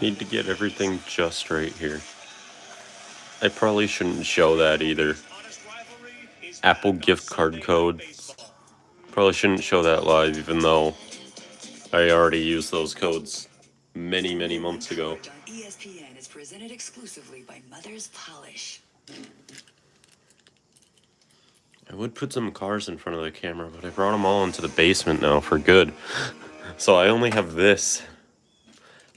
Need to get everything just right here. I probably shouldn't show that either. Apple gift card codes. Probably shouldn't show that live, even though I already used those codes many, many months ago. ESPN is presented exclusively by Mother's Polish. I would put some cars in front of the camera, but I brought them all into the basement now for good. So I only have this.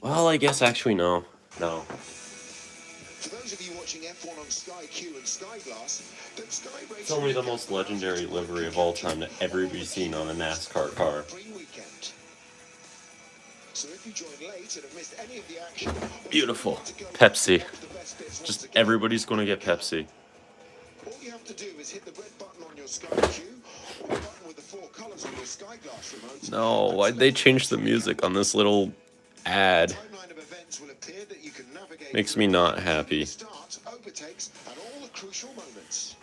Well, I guess actually no. No. For those of you watching F1 on Sky Q and Sky Glass, don't Sky Race. It's only the most legendary livery of all time to ever be seen on a NASCAR car. Weekend. So if you joined late and have missed any of the action, Beautiful. Pepsi. Just everybody's going to get Pepsi. All you have to do is hit the red button on your Sky Q or the button with the 4 colors on your Sky Glass remote. No, why'd they change the music on this little ad? Timeline of events will appear that you can navigate. Makes me not happy. Start, overtakes, and all the crucial moments.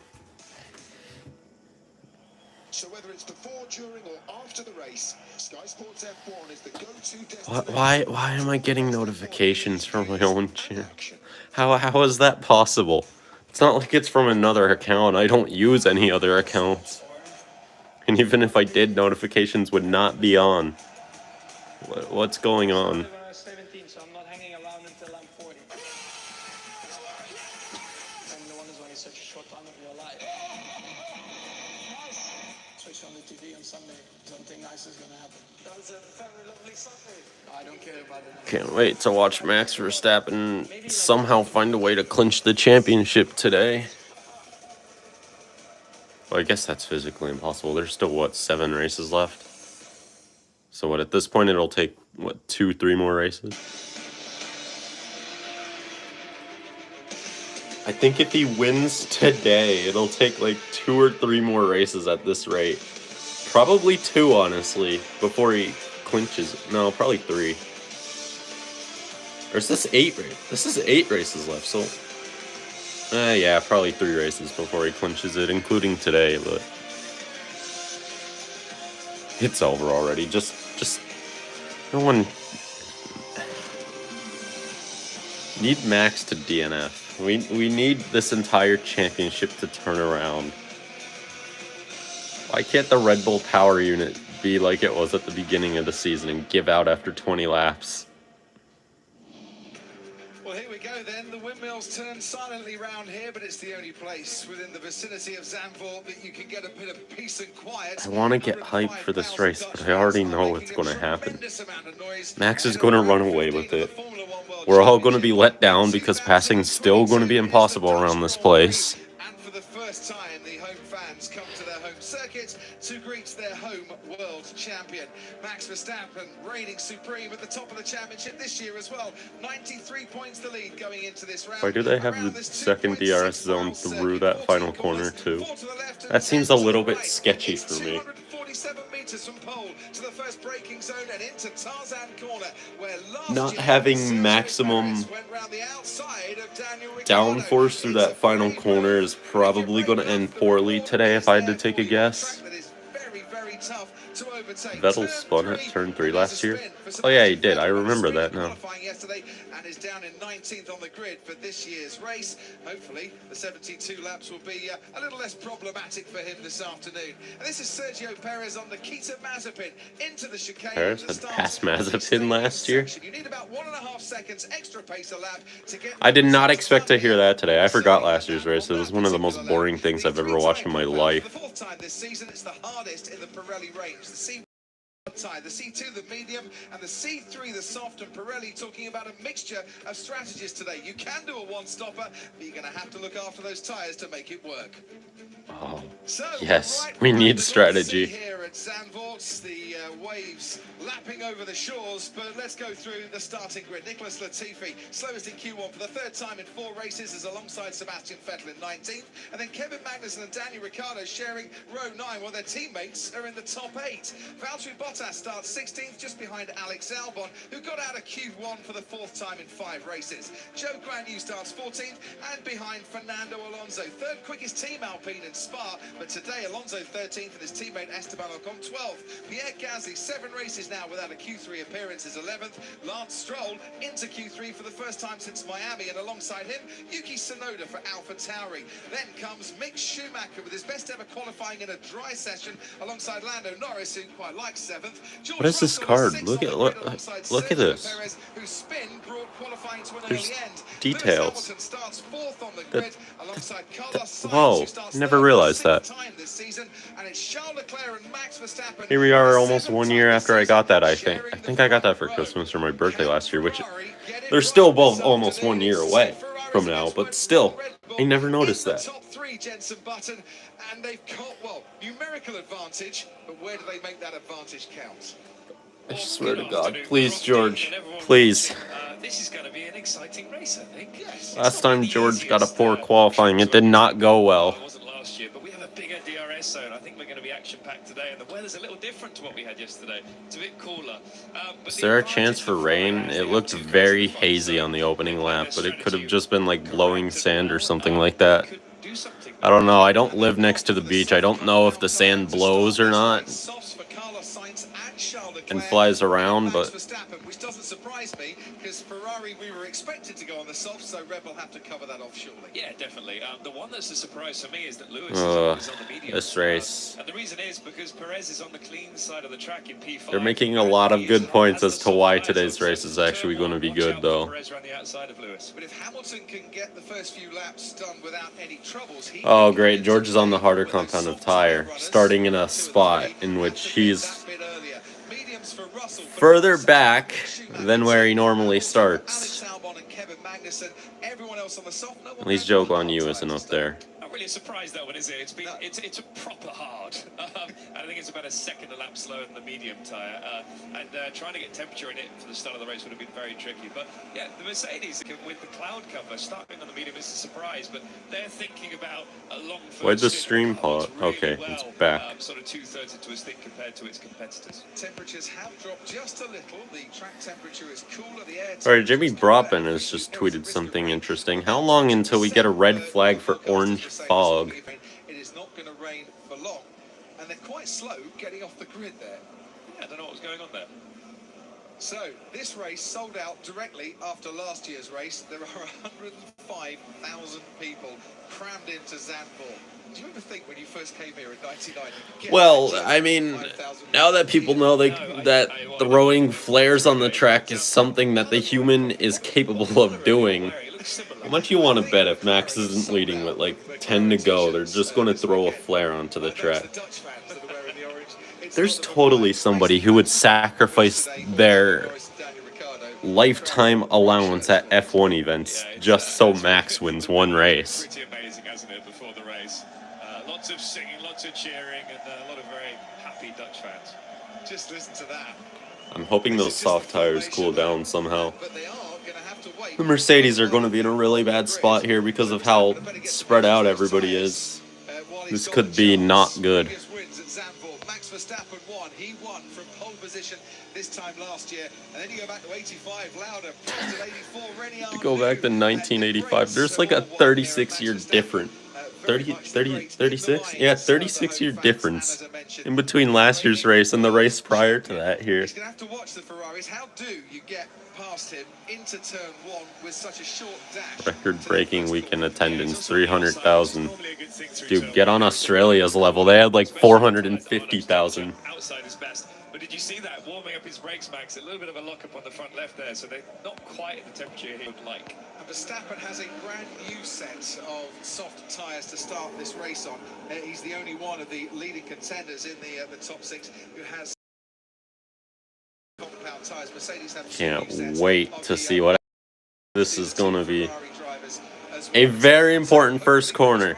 So whether it's before, during, or after the race, Sky Sports F1 is the go-to destination. Why am I getting notifications from my own channel? How is that possible? It's not like it's from another account. I don't use any other accounts. And even if I did, notifications would not be on. What's going on? 17, so I'm not hanging around until I'm 40. And the one is only such a short time of your life. Switch on the TV on Sunday. Something nice is gonna happen. That's a very lovely Sunday. I don't care about it. Can't wait to watch Max Verstappen somehow find a way to clinch the championship today. Well, I guess that's physically impossible. There's still, what, 7 races left? So what, at this point it'll take, what, 2-3 more races? I think if he wins today, it'll take like 2 or 3 more races at this rate. Probably 2, honestly, before he clinches. No, probably 3. Or is this 8 races? This is 8 races left, so... yeah, probably 3 races before he clinches it, including today, but... It's over already. Just... No one... Need Max to DNF. We need this entire championship to turn around. Why can't the Red Bull power unit be like it was at the beginning of the season and give out after 20 laps? Well, here we go then. The windmills turn silently round here, but it's the only place within the vicinity of Zandvoort that you can get a bit of peace and quiet. I want to get hyped for this race, but I already know what's going to happen. Max is going to run away with it. We're all going to be let down because passing's still going to be impossible around this place. And for the first time, the home fans come to their home circuit to greet their home world champion. Max Verstappen reigning supreme at the top of the championship this year as well. 93 points the lead going into this round. Why do they have the second DRS zone through that final corner too? That seems a little bit sketchy for me. 47 meters from pole to the first braking zone and into Tarzan corner, where Not having maximum downforce through that final corner is probably going to end poorly today if I had to take a guess. Vettel spun at turn 3 last year. Oh yeah, he did. I remember that now. And is down in 19th on the grid for this year's race. Hopefully, the 72 laps will be a little less problematic for him this afternoon. And this is Sergio Perez on Nikita Mazepin into the chicane. Perez had passed Mazepin last year. You need about 1.5 seconds extra pace a lap to get. I did not expect to hear that today. I forgot last year's race. It was one of the most boring things I've ever watched in my life. The 4th time this season, it's the hardest in the Pirelli range. The C2, the medium, and the C3, the soft, and Pirelli talking about a mixture of strategies today. You can do a one-stopper, but you're going to have to look after those tyres to make it work. Oh, so, yes, right we need strategy. Here at Zandvoort, the waves lapping over the shores, but let's go through the starting grid. Nicholas Latifi, slowest in Q1 for the 3rd time in 4 races, is alongside Sebastian Vettel in 19th, and then Kevin Magnussen and Daniel Ricciardo sharing row 9, while their teammates are in the top 8. Valtteri Bottas starts 16th, just behind Alex Albon, who got out of Q1 for the 4th time in 5 races. Joe Guanyu starts 14th, and behind Fernando Alonso. 3rd quickest team Alpine in Spa, but today Alonso 13th and his teammate Esteban Ocon 12th. Pierre Gasly 7 races now without a Q3 appearance is 11th. Lance Stroll into Q3 for the first time since Miami, and alongside him Yuki Tsunoda for AlphaTauri. Then comes Mick Schumacher with his best ever qualifying in a dry session alongside Lando Norris, who quite likes 7th. George What is this Russell card? is 6th Look on at the grid alongside look at Sergio this. Perez, whose spin brought qualifying to an There's early end. details. Lewis Hamilton starts 4th on the grid alongside Carlos Sainz, whoa, who starts never 3rd realized for the that. 6th time this season, and it's Charles Leclerc and Max Verstappen. Here we are, for the almost 7th 1 time year this after I season, got that. I sharing think the I got that front for row. Christmas or my birthday Can last year, which Ferrari get it they're right still this both almost 1 afternoon? year See away Ferrari's from now, next but word still, from Red Bull I never noticed in the that. top 3, Jenson Button, and they've got, well, numerical advantage, but where do they make that advantage count? I swear to God, please, George, please. This is going to be an exciting race, I think. Yes. Last time George got a poor qualifying, it did not go well. It wasn't last year, but we have a bigger DRS zone. I think we're going to be action-packed today, and the weather's a little different to what we had yesterday. It's a bit cooler. Was there a chance for rain? It looked very hazy on the opening lap, but it could have just been like blowing sand or something like that. I don't know. I don't live next to the beach. I don't know if the sand blows or not and flies around, but which doesn't surprise me, because Ferrari, we were expected to go on the soft, so Red Bull have to cover that off surely. Yeah, definitely. The one that's a surprise for me is that Lewis is on the medium. this race. And the reason is because Perez is on the clean side of the track in P5. They're making a lot of good points as to why today's race is actually going to be good, though. Perez ran the outside of Lewis. But if Hamilton can get the first few laps done without any troubles, Oh, great. George is on the harder compound of tire, starting in a spot in which he's further back than where he normally starts. At least Joe Guan Yu isn't up there. Not really a surprise, that one, is it? It's a proper hard. And I think it's about a second a lap slower than the medium tyre. And trying to get temperature in it for the start of the race would have been very tricky. But yeah, the Mercedes with the cloud cover starting on the medium is a surprise. But they're thinking about a long. Why'd the stream pause? Okay, it's back. Sort of 2/3 into a stint compared to its competitors. Temperatures have dropped just a little. The track temperature is cooler. The air. All right, Jimmy Broppen has just tweeted something interesting. How long until we get a red flag for orange fog? It is not going to rain for long, and they're quite slow getting off the grid there. Yeah, I don't know what was going on there. So, this race sold out directly after last year's race. There are 105,000 people crammed into Zandvoort. Do you ever think when you first came here in 99? Well, I mean, now that people know that throwing flares on the track is something that the human is capable of doing, how much you want to bet if Max isn't leading with like 10 to go, they're just going to throw a flare onto the track? There's totally somebody who would sacrifice their lifetime allowance at F1 events just so Max wins one race. Pretty amazing, hasn't it, before the race? Lots of singing, lots of cheering, and a lot of very happy Dutch fans. Just listen to that. I'm hoping those soft tires cool down somehow. The Mercedes are going to be in a really bad spot here because of how spread out everybody is. This could be not good. Max Verstappen won. He won from pole position this time last year. And then you go back to 85, Lauda, Prost at 84, Renier. Go back to 1985. There's like a 36-year difference. 36? Yeah, 36-year difference in between last year's race and the race prior to that here. He's going to have to watch the Ferraris. How do you get past him into turn one with such a short dash? Record-breaking weekend attendance, 300,000. Dude, get on Australia's level. They had like 450,000. Outside is best. But did you see that warming up his brakes, Max? A little bit of a lock-up on the front left there, so they're not quite at the temperature he would like. And Verstappen has a brand new set of soft tyres to start this race on. He's the only one of the leading contenders in the top 6 who has compound tyres. Mercedes have Can't wait to see what this is going to be. A very important first corner.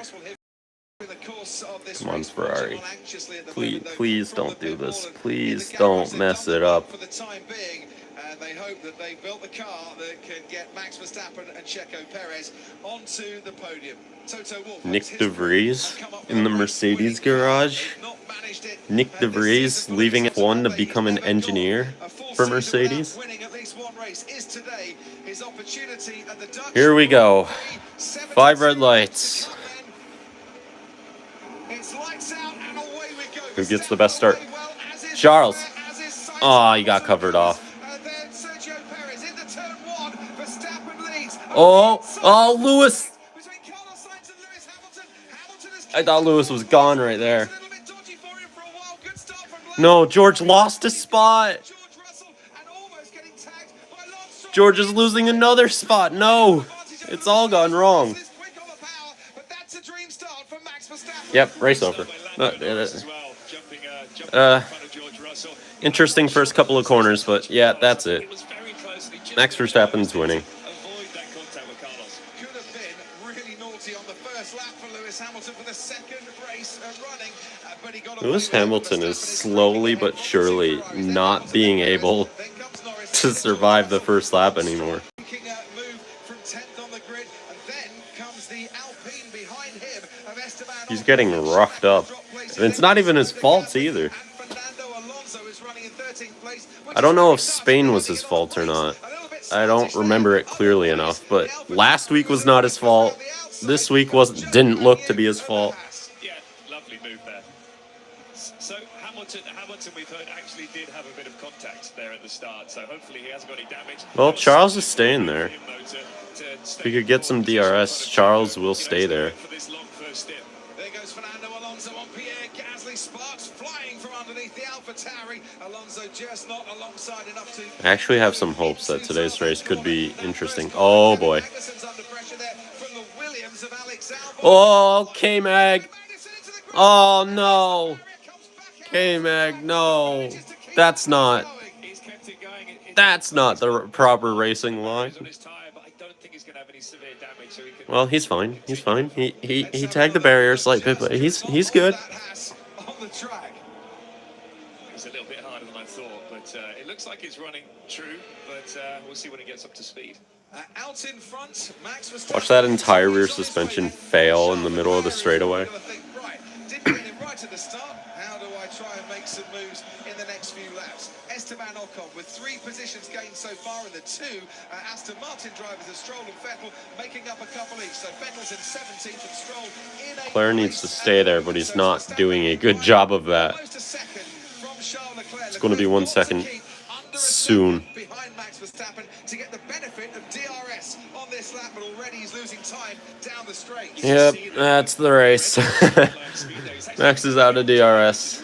Come on, Ferrari. Please don't do this. Please don't mess it up. For the time being, and they hope that they built the car that can get Max Verstappen and Checo Perez onto the podium. Toto Wolff, Nick De Vries in the Mercedes garage. Nick De Vries leaving F1 to become an engineer for Mercedes. Here we go. 5 red lights. Who gets the best start? Charles. Oh, he got covered off. Oh, Lewis. I thought Lewis was gone right there. No, George lost his spot. George is losing another spot. No, it's all gone wrong. Yep, race over. Interesting first couple of corners, but yeah, that's it. Max Verstappen's winning. Could have been really naughty on the first lap for Lewis Hamilton for the second race running, but he got away Lewis with it. Hamilton is slowly but surely not being able to survive the first lap anymore. Move from 10th on the grid, and then comes the Alpine behind him of Esteban. He's getting roughed up. And it's not even his fault either. I don't know if Spain was his fault or not. I don't remember it clearly enough, but last week was not his fault. This week didn't look to be his fault. Yeah, lovely move there. So Hamilton, we've heard, actually did have a bit of contact there at the start, so hopefully he hasn't got any damage. Well, Charles is staying there. If he could get some DRS, Charles will stay there. There goes Fernando Alonso on Pierre Gasly. Sparks flying from underneath the AlphaTauri. Alonso just not alongside enough to... I actually have some hopes that today's race could be interesting. Oh boy. Oh, K-Mag. Oh no. K-Mag, no. That's not the proper racing line. Well, he's fine. He's fine. He tagged the barrier a slight bit, but he's good. It's a little bit harder than I thought, but it looks like it's running true, but we'll see when it gets up to speed. Out in front, Max was Watch that entire rear suspension fail in the middle of the straightaway. Didn't get him right at the start. How do I try and make some moves in the next few laps? Esteban Ocon with 3 positions gained so far in the 2 Aston Martin drivers of Stroll and Vettel making up a couple each. So Vettel's in 17th and Stroll in 8th. Claire needs to stay there, but he's not doing a good job of that. It's going to be 1 second soon. Behind Max Verstappen to get the benefit of DRS on this lap, but already he's losing time down the straight. Yep, that's the race. Max is out of DRS.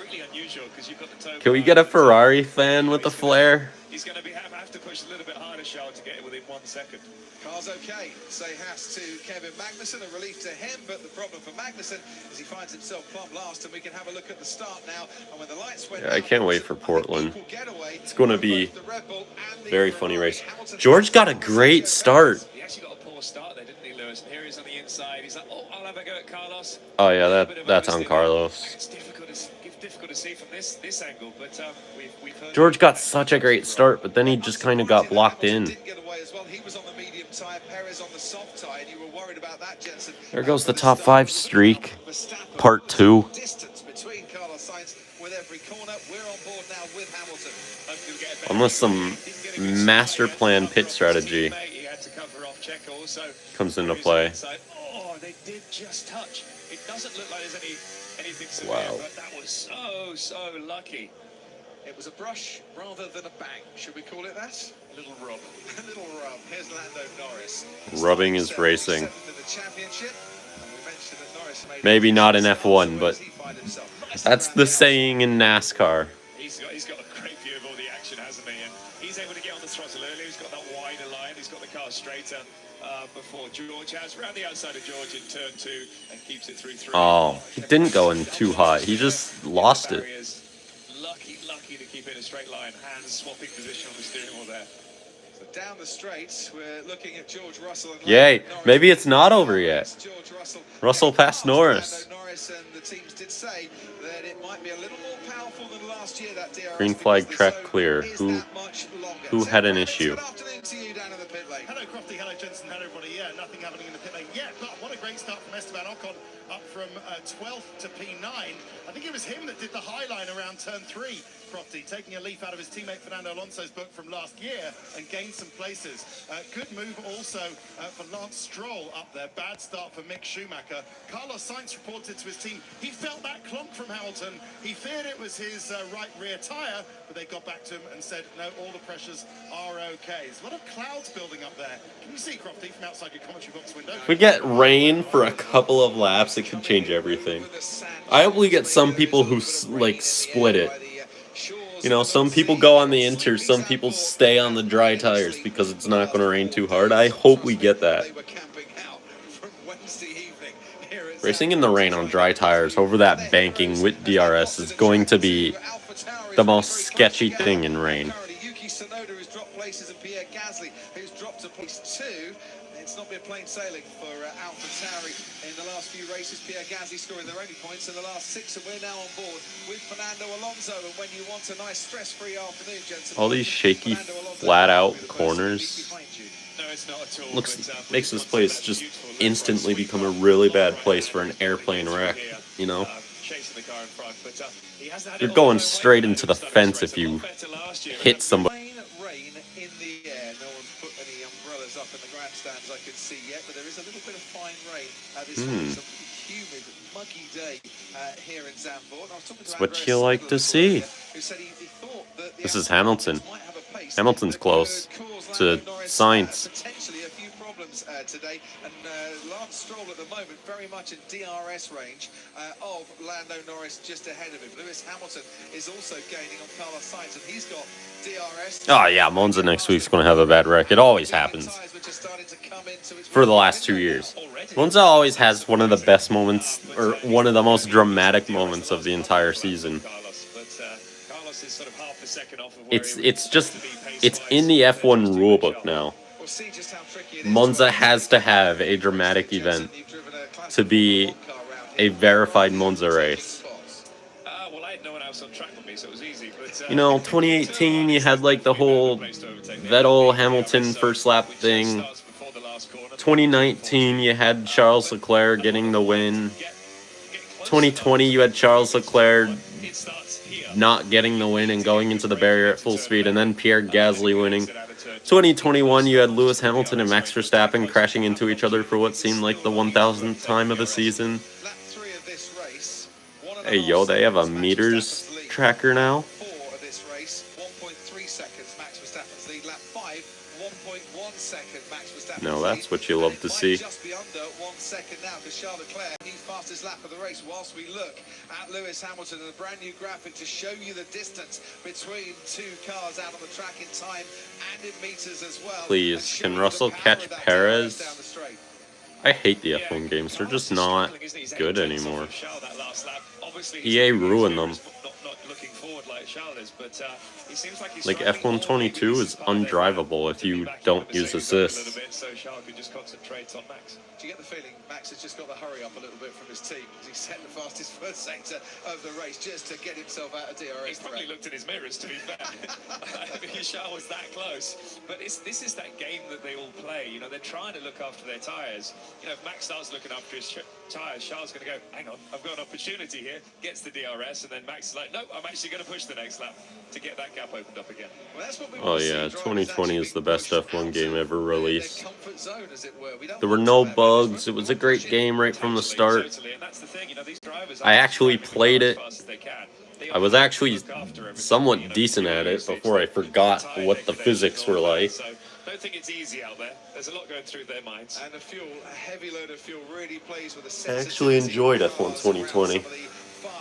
Can we get a Ferrari fan with a flare? He's going to have to push a little bit harder, Charles, to get it within 1 second. Car's okay. Say has to Kevin Magnussen, a relief to him, but the problem for Magnussen is he finds himself plumb last, and we can have a look at the start now. And when the lights went I can't wait for Portland. It's going to be a very funny race. George got a great start. He actually got a poor start there, didn't he, Lewis? And here he's on the inside. He's like, oh, I'll have a go at Carlos. Oh yeah, that's on Carlos. It's difficult to see from this angle, but we've heard... George got such a great start, but then he just kind of got blocked in. He was on the medium tire, Perez on the soft tire, and you were worried about that, Jensen. There goes the top 5 streak, part 2. Distance between Carlos Sainz with every corner. We're on board now with Hamilton. Unless some master plan pit strategy comes into play. Oh, they did just touch. It doesn't look like there's anything severe, Wow. but that was so lucky. It was a brush rather than a bang. Should we call it that? A little rub. A little rub. Here's Lando Norris. Rubbing is racing. Maybe not in F1, but that's the saying in NASCAR. He's got a great view of all the action, hasn't he? And he's able to get on the throttle early. He's got that wider line. He's got the car straighter before George has. Round the outside of George in turn 2 and keeps it through 3. Oh, he didn't go in too hot. He just lost it. Lucky to keep it in a straight line. Hands swapping position on the steering wheel there. So down the straight, we're looking at George Russell. And Yay, maybe it's not over yet. George Russell passed Norris. Norris and the teams did say that it might be a little more powerful than last year, that DRS. Green flag track clear. Who had an issue? Good afternoon to you down in the pit lane. Hello, Crofty. Hello, Jensen. Hello, everybody. Yeah, nothing happening in the pit lane yet, but what a great start from Esteban Ocon, up from 12th to P9. I think it was him that did the high line around turn 3 Crofty, taking a leaf out of his teammate Fernando Alonso's book from last year and gained some places. Good move also for Lance Stroll up there. Bad start for Mick Schumacher. Carlos Sainz reported to his team he felt that clunk from Hamilton. He feared it was his right rear tyre, but they got back to him and said, no, all the pressures are okay. There's a lot of clouds building up there. Can you see, Crofty, from outside your commentary box window? If we get rain for a couple of laps, it could change everything. I hope we get some people who like split it. You know, some people go on the inter, some people stay on the dry tires because it's not going to rain too hard. I hope we get that. Racing in the rain on dry tires over that banking with DRS is going to be the most sketchy thing in rain. It's not been plain sailing for AlphaTauri in the last few races. Pierre Gasly scoring their only points in the last 6, and we're now on board with Fernando Alonso. And when you want a nice stress-free afternoon, gents, all these shaky, flat-out corners makes this place just instantly become a really bad place for an airplane wreck. You know, you're going straight into the fence if you hit somebody. Up in the grandstands I could see yet, but there is a little bit of fine rain. This is a humid, muggy day here in Zandvoort. That's what you like to see. This is Hamilton. Hamilton's close to Sainz. Potentially a few problems today, and Lance Stroll at the moment very much in DRS range of Lando Norris just ahead of him. Lewis Hamilton is also gaining on Carlos Sainz, and he's got DRS. Oh yeah, Monza next week's going to have a bad wreck. It always happens. For the last 2 years. Monza always has one of the best moments, or one of the most dramatic moments of the entire season. It's in the F1 rulebook now. Monza has to have a dramatic event to be a verified Monza race. You know, 2018 you had like the whole Vettel Hamilton first lap thing. 2019 you had Charles Leclerc getting the win. 2020 you had Charles Leclerc not getting the win and going into the barrier at full speed, and then Pierre Gasly winning. 2021 you had Lewis Hamilton and Max Verstappen crashing into each other for what seemed like the 1000th time of the season. Hey yo, they have a meters tracker now. No, that's what you love to see. Just be under 1 second now because Charles Leclerc, he's fastest lap of the race. Whilst we look at Lewis Hamilton and a brand new graphic to show you the distance between two cars out on the track in time and in meters as well. Please, can Russell catch Perez? I hate the F1 games. They're just not good anymore. EA ruined them. Like F1 22 is undrivable if you don't use assist. Do you get the feeling Max has just got to hurry up a little bit from his team as he set the fastest first sector of the race just to get himself out of DRS? He's probably looked in his mirrors, to be fair. Charles was that close. But this is that game that they all play. You know, they're trying to look after their tyres. You know, if Max starts looking after his tyres, Charles is going to go, hang on, I've got an opportunity here, gets the DRS, and then Max is like, no, I'm actually going to push the next lap to get that gap opened up again. Well, that's what we Oh yeah, 2020 is the best F1 game ever released. There were no bugs. It was a great game right from the start. I actually played it. I was actually somewhat decent at it before I forgot what the physics were like. Don't think it's easy out there. There's a lot going through their minds. And a heavy load of fuel really plays with the I actually enjoyed F1 2020.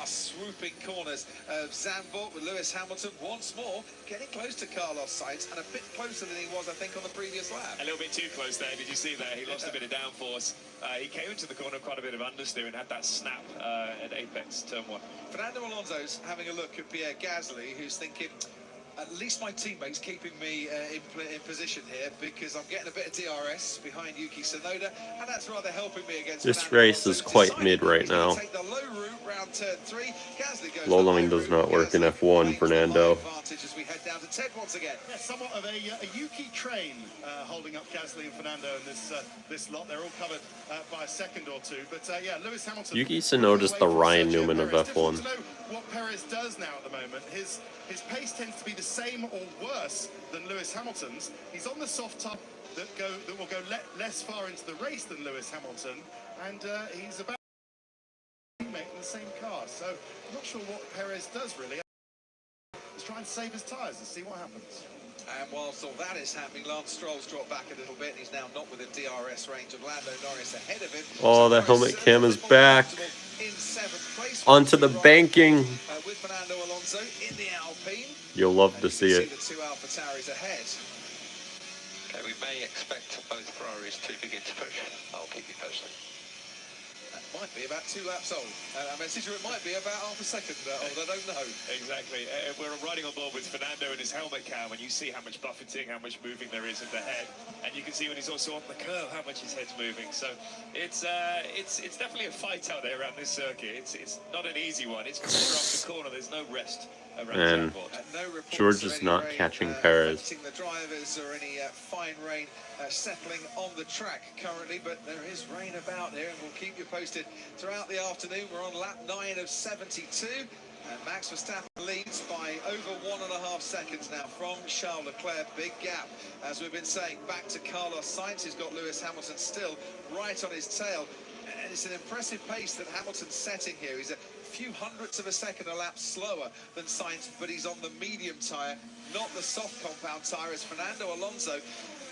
Swooping corners of Zandvoort with Lewis Hamilton once more getting close to Carlos Sainz and a bit closer than he was, I think, on the previous lap. A little bit too close there. Did you see that? He lost a bit of downforce. He came into the corner quite a bit of understeer and had that snap at apex turn 1. Fernando Alonso's having a look at Pierre Gasly, who's thinking, At least my teammates keeping me in position here, because I'm getting a bit of DRS behind Yuki Tsunoda, and that's rather helping me against This Fernando race Alonso, is quite deciding mid right he's going now. to take the low route round turn 3. Gasly goes Low line the high does route. not work in Gasly F1, claims the Fernando. high advantage as we head down to Ted once again. Yeah, somewhat of a Yuki train holding up Gasly and Fernando in this lot. They're all covered by a second or two. But yeah, Lewis Hamilton. Yuki Tsunoda's the Ryan Newman of Perez. F1. To know what Perez does now at the moment. His pace tends to be the same or worse than Lewis Hamilton's. He's on the soft top that will go less far into the race than Lewis Hamilton, and he's about to make in the same car. So I'm not sure what Perez does really. He's trying to save his tyres and see what happens. And whilst all that is happening, Lance Stroll's dropped back a little bit. He's now not within DRS range of Lando Norris ahead of him. Oh, the helmet cam is back. In 7th place. Onto the banking. With Fernando Alonso in the Alpine. You'll love to see it. The two AlphaTauris ahead. Okay, we may expect both Ferraris to begin to push. I'll keep you posted. That might be about 2 laps old. A message, or it might be about half a second old. I don't know. Exactly. We're riding on board with Fernando and his helmet cam, and you see how much buffeting, how much moving there is in the head, and you can see when he's also on the curve how much his head's moving. So it's definitely a fight out there around this circuit. It's not an easy one. It's corner after corner. There's no rest around And George is not catching Perez. The drivers or any fine rain settling on the track currently, but there is rain about here, and we'll keep you posted throughout the afternoon. We're on lap 9 of 72, and Max Verstappen leads by over 1.5 seconds now from Charles Leclerc. Big gap, as we've been saying, back to Carlos Sainz, who's got Lewis Hamilton still right on his tail. And it's an impressive pace that Hamilton's setting here. He's a few hundredths of a second a lap slower than Sainz, but he's on the medium tyre, not the soft compound tyre, as Fernando Alonso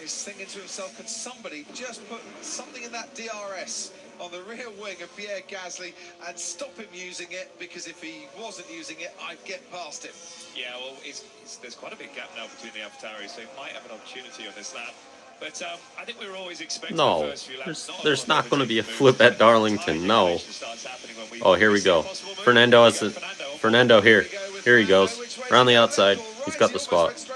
is thinking to himself, could somebody just put something in that DRS on the rear wing of Pierre Gasly and stop him using it, because if he wasn't using it, I'd get past him. Yeah, well, there's quite a big gap now between the AlphaTauris, so he might have an opportunity on this lap. But I think we were always expecting the No, first few laps. there's not going to be a flip at Darlington. No. Oh, here we go. Fernando here. Here he goes. Around the outside. He's got the spot.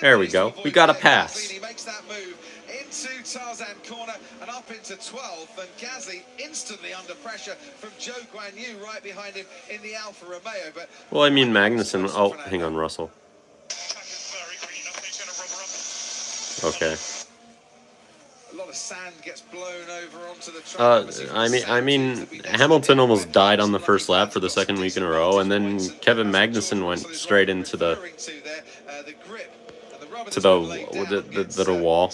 There we go. We got a pass. He makes that move into Tarzan corner and up into 12th, and Gasly instantly under pressure from Zhou Guanyu right behind him in the Alfa Romeo. But Well, I mean Magnussen. Oh, hang on, Russell. Okay. a lot of sand gets blown over onto the track. I mean, Hamilton almost died on the first lap for the second week in a row, and then Kevin Magnussen went straight into the wall.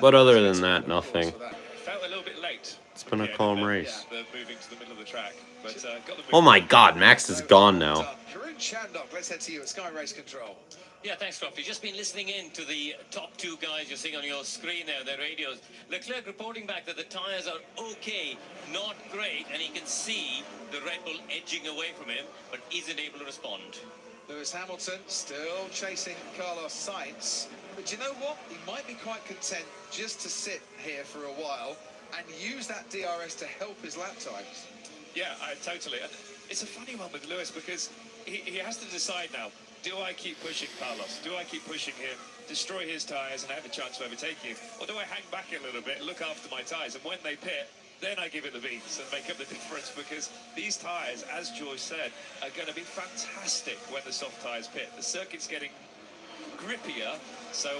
But other than that, nothing. Felt a little bit late. It's been a calm race. Moving to the middle of the track, but Oh my God, Max is gone now. Let's head to you at Sky Race Control. Yeah, thanks, Rob. You've just been listening in to the top two guys you're seeing on your screen there, their radios. Leclerc reporting back that the tyres are okay, not great, and he can see the Red Bull edging away from him, but isn't able to respond. Lewis Hamilton still chasing Carlos Sainz. But you know what? He might be quite content just to sit here for a while and use that DRS to help his lap times. Yeah, totally. It's a funny one with Lewis because he has to decide now. Do I keep pushing Carlos? Do I keep pushing him, destroy his tyres and have a chance of overtaking him? Or do I hang back a little bit, look after my tyres, and when they pit, then I give it the beans and make up the difference, because these tyres, as George said, are going to be fantastic when the soft tyres pit. The circuit's getting grippier, so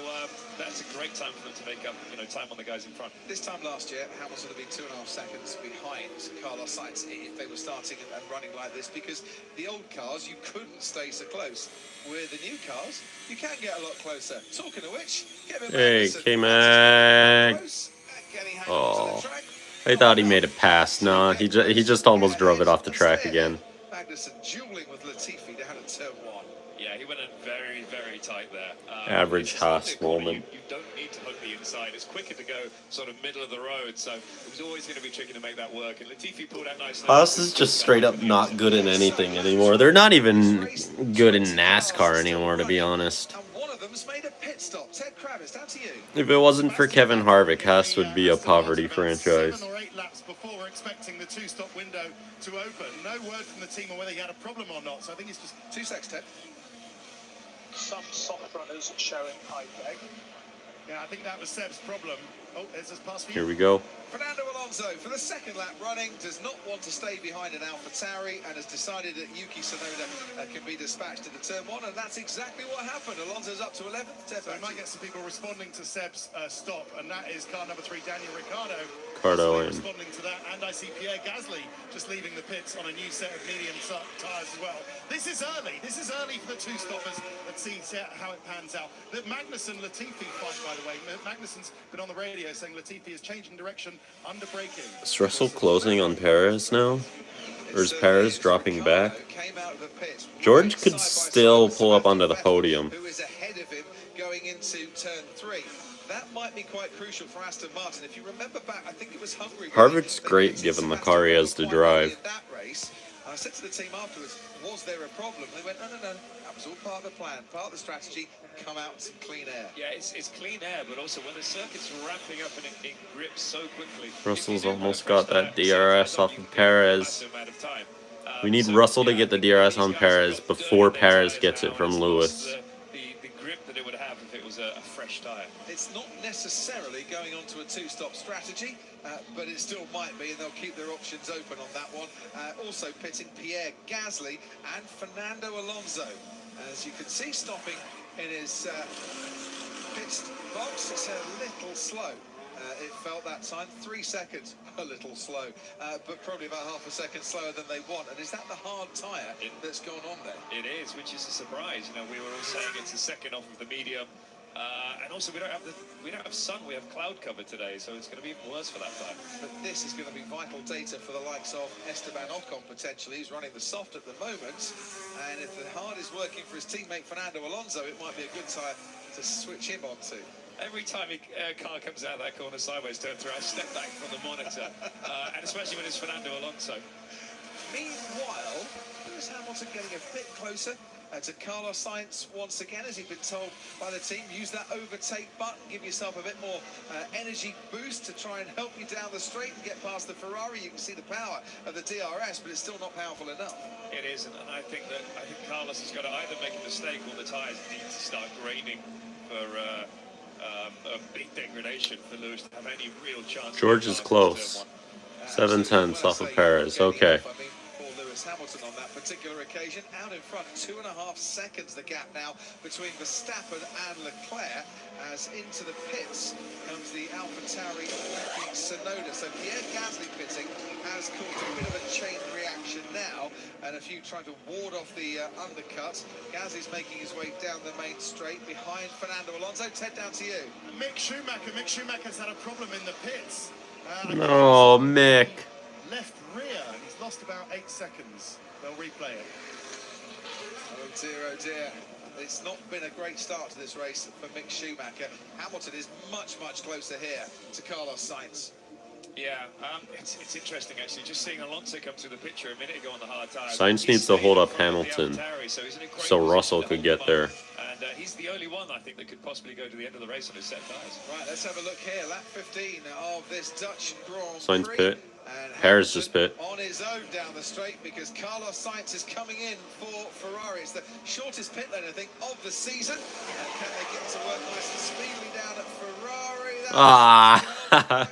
that's a great time for them to make up, time on the guys in front. This time last year, Hamilton would have been 2.5 seconds behind Carlos Sainz if they were starting and running like this, because the old cars, you couldn't stay so close. With the new cars, you can get a lot closer. Talking of which, hey, K-Mag. Oh, I thought he made it pass. No, he just almost drove it off the track again. Magnussen dueling with Latifi down at turn 1. Yeah, he went in very, very tight there. Average Haas moment. You don't need to hook the inside. It's quicker to go sort of middle of the road, so it was always going to be tricky to make that work. And Latifi pulled out nicely. Haas is just straight up not good in anything anymore. They're not even good in NASCAR anymore, to be honest. And one of them them's made a pit stop. Ted Kravitz, down to you. If it wasn't for Kevin Harvick, Haas would be a poverty About franchise. 7 or 8 laps before expecting the two-stop window to open. No word from the team on whether he had a problem or not, so I think it's just 2 seconds, Ted. Some soft runners showing high leg. yeah, I think that was Seb's problem. Oh, there's his pass for Here you. we go. Fernando Alonso, for the second lap running, does not want to stay behind an AlphaTauri and has decided that Yuki Tsunoda can be dispatched into turn 1, and that's exactly what happened. Alonso's up to 11th. So we might get some people responding to Seb's stop, and that is car number 3, Daniel Ricciardo. Ricardo and Responding to that, and I see Pierre Gasly just leaving the pits on a new set of medium tyres as well. This is early. This is early for the two stoppers. Let's see how it pans out. The Magnussen-Latifi fight, by the way. Magnussen's been on the radio saying Latifi is changing direction under braking. is Russell closing on Perez now? Or is Perez dropping back? George could still pull up onto the podium. Who is ahead of him going into turn 3. That might be quite crucial for Aston Martin. If you remember back, I think it was Hungary. Harvick's great given the car he has to drive. That race, I said to the team afterwards, was there a problem? They went, no. That was all part of the plan, part of the strategy. Come out with some clean air. Yeah, it's clean air, but also when the circuit's ramping up and it grips so quickly. Russell's almost got that DRS off of Perez. We need Russell to get the DRS on Perez before Perez gets it from Lewis. The grip that it would have if it was a fresh tyre. It's not necessarily going on to a two-stop strategy, but it still might be, and they'll keep their options open on that one. Also pitting Pierre Gasly and Fernando Alonso. As you can see, stopping in his pit box. It's a little slow. It felt that time, 3 seconds, a little slow, but probably about half a second slower than they want. And is that the hard tyre that's gone on there? It is, which is a surprise. You know, we were all saying it's the second off of the medium, and also we don't have sun. We have cloud cover today, so it's going to be even worse for that tyre. But this is going to be vital data for the likes of Esteban Ocon potentially. He's running the soft at the moment, and if the hard is working for his teammate Fernando Alonso, it might be a good tyre to switch him onto. Every time a car comes out of that corner sideways, turn through, I step back from the monitor, and especially when it's Fernando Alonso. Meanwhile, Lewis Hamilton getting a bit closer to Carlos Sainz once again, as he's been told by the team, use that overtake button, give yourself a bit more energy boost to try and help you down the straight and get past the Ferrari. You can see the power of the DRS, but it's still not powerful enough. It isn't, and I think Carlos has got to either make a mistake or the tyres need to start grading for a big degradation for Lewis to have any real chance. George is close. 7/10 off of Perez. Okay. For Lewis Hamilton on that particular occasion, out in front, 2.5 seconds the gap now between Verstappen and Leclerc, as into the pits comes the AlphaTauri Yuki Tsunoda. So Pierre Gasly pitting has caused a bit of a chain reaction now, and a few trying to ward off the undercut. Gasly's making his way down the main straight behind Fernando Alonso. Ted, down to you. Mick Schumacher's had a problem in the pits. No, Mick. Left rear, and he's lost about 8 seconds. They'll replay it. Oh dear. It's not been a great start to this race for Mick Schumacher. Hamilton is much closer here to Carlos Sainz. Yeah, it's interesting actually, just seeing Alonso come through the picture a minute ago on the hard tyre. Sainz needs to hold up Hamilton so Russell could get there. And he's the only one, I think, that could possibly go to the end of the race on his set tyres. Right, let's have a look here. Lap 15 of this Dutch Grand Sainz Prix. pit. And Perez just pit. on his own down the straight because Carlos Sainz is coming in for Ferrari. It's the shortest pit lane, I think, of the season. And can they get to work nice and speedily down at Ferrari?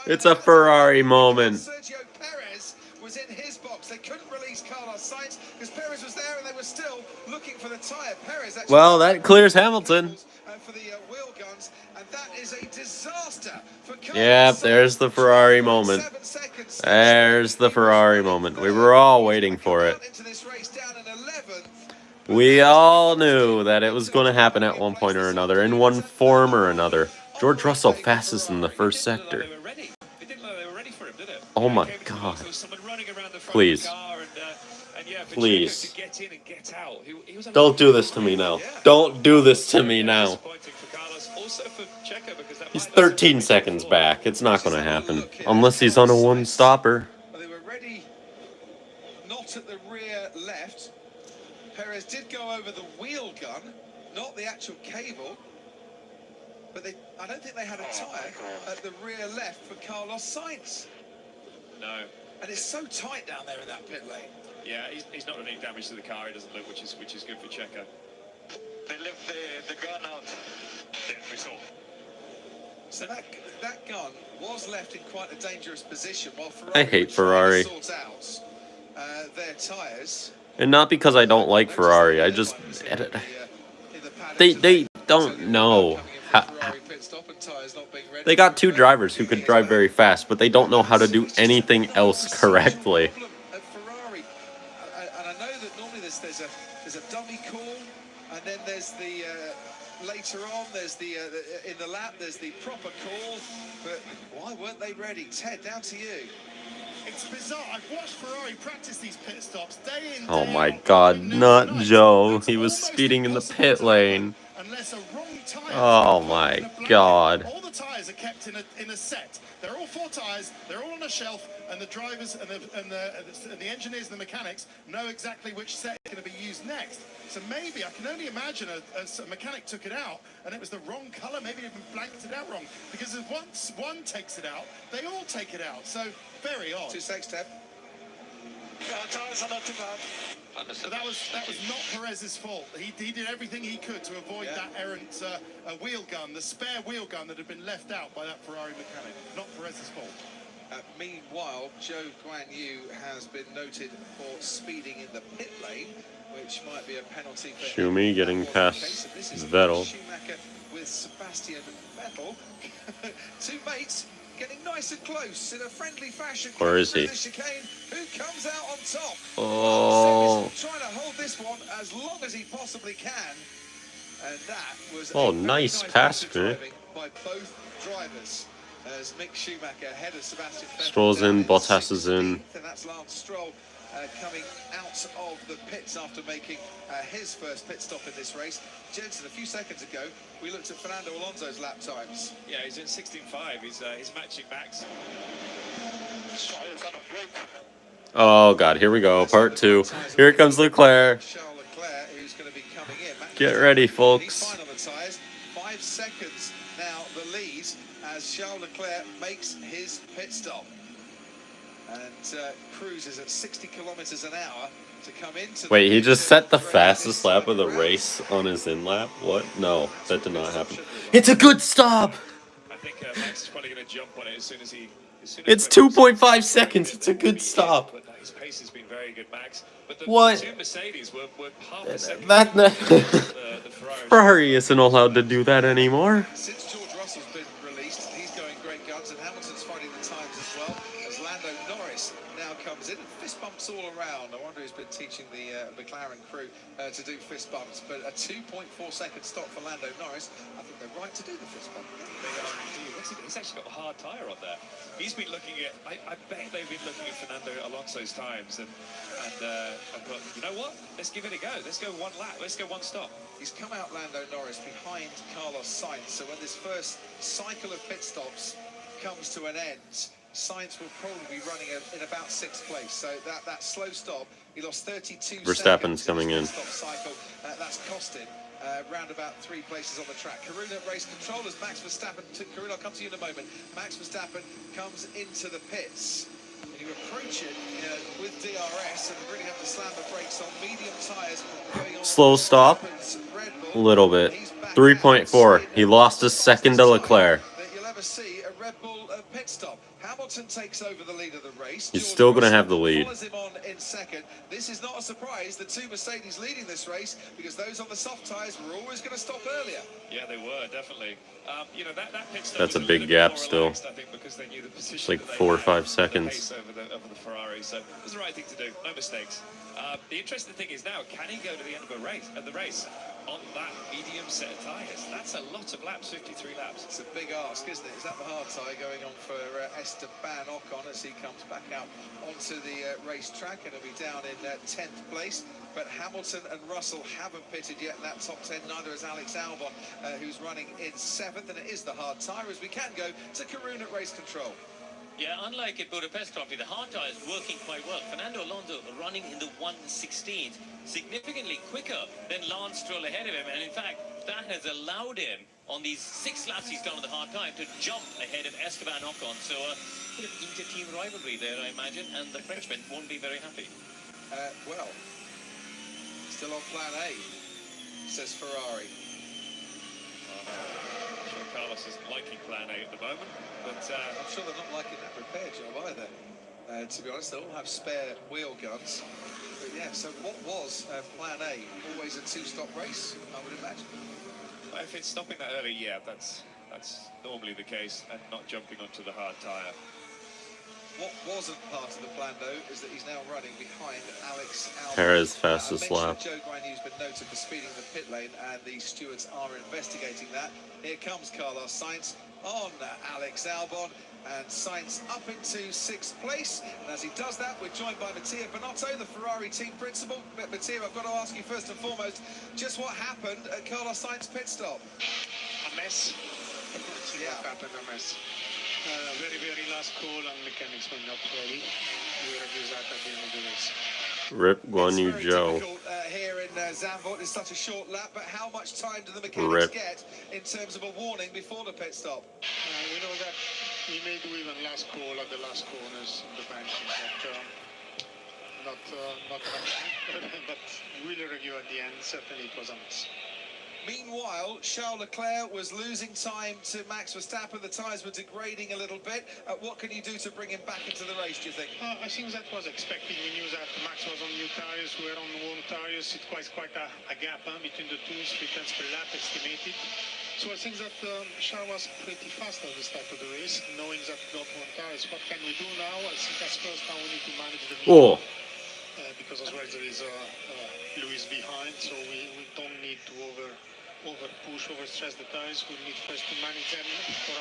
It's a Ferrari moment. Sergio Perez was in his box. They couldn't release Carlos Sainz because Perez was there and they were still looking for the tyre. Perez actually, Well, that clears Hamilton. for the wheel guns, and that is a disaster for Carlos Yep, Sainz. there's the Ferrari moment. 7 seconds. There's the Ferrari moment. We were all waiting for it. Into this race down in 11th. We all knew that it was going to happen at one point or another, in one form or another. George Russell fastest in the first sector. It didn't look like they were ready for him, did it? Oh my God. There was someone running around the front Please. of the car and yeah, for Please. Checo to get in and get out. He was Don't do this to me now. Don't do this to me now. disappointing for Carlos, also for Checo, because that He's might not 13 seconds back. It's not going to happen. Unless he's on a one-stopper. Well, they were ready, not at the rear left. Perez did go over the wheel gun, not the actual cable, but I don't think they had a tyre at the rear left for Carlos Sainz. No. And it's so tight down there in that pit lane. Yeah, he's not running damage to the car, it doesn't look, which is good for Checo. They left the gun out. Yeah, we saw. So that gun was left in quite a dangerous position while Ferrari I hate were Ferrari. trying to sort out their tyres. And not because I don't like Ferrari. I just they don't know. They got two drivers who could drive very fast, but they don't know how to do anything else correctly. And I know that normally there's a dummy call, and then there's the later on there's the in the lap there's the proper call. But why weren't they ready? Ted, down to you. It's bizarre. I've watched Ferrari practice these pit stops day in, day Oh my out. God, not Joe. He was speeding in the pit lane. Unless a wrong tire. Oh my God. All the tires are kept in a set. They're all 4 tires. They're all on a shelf, and the drivers and the engineers and the mechanics know exactly which set is going to be used next. So maybe I can only imagine a mechanic took it out and it was the wrong color. Maybe even blanked it out wrong, because if once one takes it out, they all take it out. So very odd. 2 seconds, Ted. Tires are not too bad. But that was not Perez's fault. He did everything he could to avoid that errant wheel gun, the spare wheel gun that had been left out by that Ferrari mechanic. Not Perez's fault. Meanwhile, Zhou Guanyu has been noted for speeding in the pit lane, which might be a penalty for Schumi him. getting past This is Vettel. Schumacher with Sebastian Vettel. 2 mates getting nice and close in a friendly fashion. Or is he? The chicane. Who comes out on top? Oh. Trying to hold this one as long as he possibly can. And that was Oh, a very nice nice pass, piece of driving by both drivers. As Mick Schumacher ahead of Sebastian Vettel. Stroll's in, Bottas is in. And that's Lance Stroll coming out of the pits after making his first pit stop in this race. Jensen, a few seconds ago, we looked at Fernando Alonso's lap times. Yeah, he's in 16.5. He's matching Max. Oh God, here we go, part 2. Here comes Leclerc. Charles Leclerc, who's going to be coming in. Get ready, He's folks. fine on the tyres. 5 seconds now the lead as Charles Leclerc makes his pit stop. And cruises at 60 kilometers an hour to come into. Wait, he just set the fastest lap of the race on his in lap? What? No, that did not happen. It's a good stop! I think Max is probably going to jump on it as soon as he. It's 2.5 seconds. It's a good stop. But his pace has been very good, Max. But the What? 2 Mercedes were half a second. That the Ferrari. Ferrari isn't allowed to do that anymore. Since George Russell's been released, he's going great guns, and Hamilton's fighting the times as well. As Lando Norris now comes in and fist bumps all around. I wonder who's been teaching the McLaren crew to do fist bumps. But a 2.4 second stop for Lando Norris. I think they're right to do the fist bump. They are indeed. He's actually got a hard tyre on there. He's been looking at. I bet they've been looking at Fernando Alonso's times and thought, you know what? Let's give it a go. Let's go 1 lap. Let's go 1 stop. He's come out, Lando Norris, behind Carlos Sainz. So when this first cycle of pit stops comes to an end, Sainz will probably be running in about 6th place. So that slow stop, he lost 32 Verstappen's seconds coming in. Stop cycle. That's cost him round about 3 places on the track. Karuna race control as Max Verstappen. Karuna, I'll come to you in a moment. Max Verstappen comes into the pits. And you approach it with DRS and really have to slam the brakes on medium tyres. Slow stop. A little bit. 3.4. He lost a second to Leclerc. That you'll ever see a Red Bull pit stop. Hamilton takes over the lead of the race. He's still going to have the lead. Follows him on in second. This is not a surprise. The 2 Mercedes leading this race because those on the soft tyres were always going to stop earlier. Yeah, they were definitely. You know that pit stop That's was a big little bit gap more still. relaxed, I think, because they knew the position It's like that they 4 or had, 5 the seconds. pace over the Ferrari. So it was the right thing to do. No mistakes. The interesting thing is now, can he go to the end of the race on that medium set of tyres? That's a lot of laps, 53 laps. It's a big ask, isn't it? Is that the hard tyre going on for Esteban Ocon as he comes back out onto the racetrack, and he'll be down in 10th place. But Hamilton and Russell haven't pitted yet in that top 10. Neither is Alex Albon, who's running in 7th, and it is the hard tyre as we can go to Karun at race control. Yeah, unlike at Budapest Grand Prix, the hard tyre is working quite well. Fernando Alonso running in the 1:16, significantly quicker than Lance Stroll ahead of him. And in fact, that has allowed him, on these 6 laps he's done on the hard tyre, to jump ahead of Esteban Ocon. So a bit of inter-team rivalry there, I imagine, and the Frenchman won't be very happy. Well, still on plan A, says Ferrari. I'm sure Carlos isn't liking plan A at the moment, but I'm sure they're not liking that repair job either. To be honest, they all have spare wheel guns. But yeah, so what was plan A? Always a 2-stop race, I would imagine. if it's stopping that early, yeah, that's normally the case, and not jumping onto the hard tyre. What wasn't part of the plan, though, is that he's now running behind Alex Albon. Perez fastest lap. Joe Guanyu's been noted for speeding the pit lane, and the stewards are investigating that. Here comes Carlos Sainz on Alex Albon, and Sainz up into 6th place. And as he does that, we're joined by Mattia Binotto, the Ferrari team principal. But Mattia, I've got to ask you first and foremost, just what happened at Carlos Sainz's pit stop? A mess. Yeah. Happened a mess. Very last call, and mechanics were not ready. We review that at the end of the race. Rip Guan Yu It's very Zhou. difficult here in Zandvoort. It's such a short lap, but how much time do the mechanics get in terms of a warning before the pit stop? We know that we may do even last call at the last corners, the banking, but not much. But we'll review at the end. Certainly it was a mess. Meanwhile, Charles Leclerc was losing time to Max Verstappen. The tyres were degrading a little bit. What can you do to bring him back into the race, do you think? I think that was expected. We knew that Max was on new tyres, we were on warm tyres. It was quite a gap between the two, 3 tenths per lap estimated. So I think that Charles was pretty fast at the start of the race, knowing that we got warm tyres. What can we do now? I think as first now we need to manage the medium, because as well there is Lewis behind, so we don't need to over push, overstress the tires. We need first to manage them for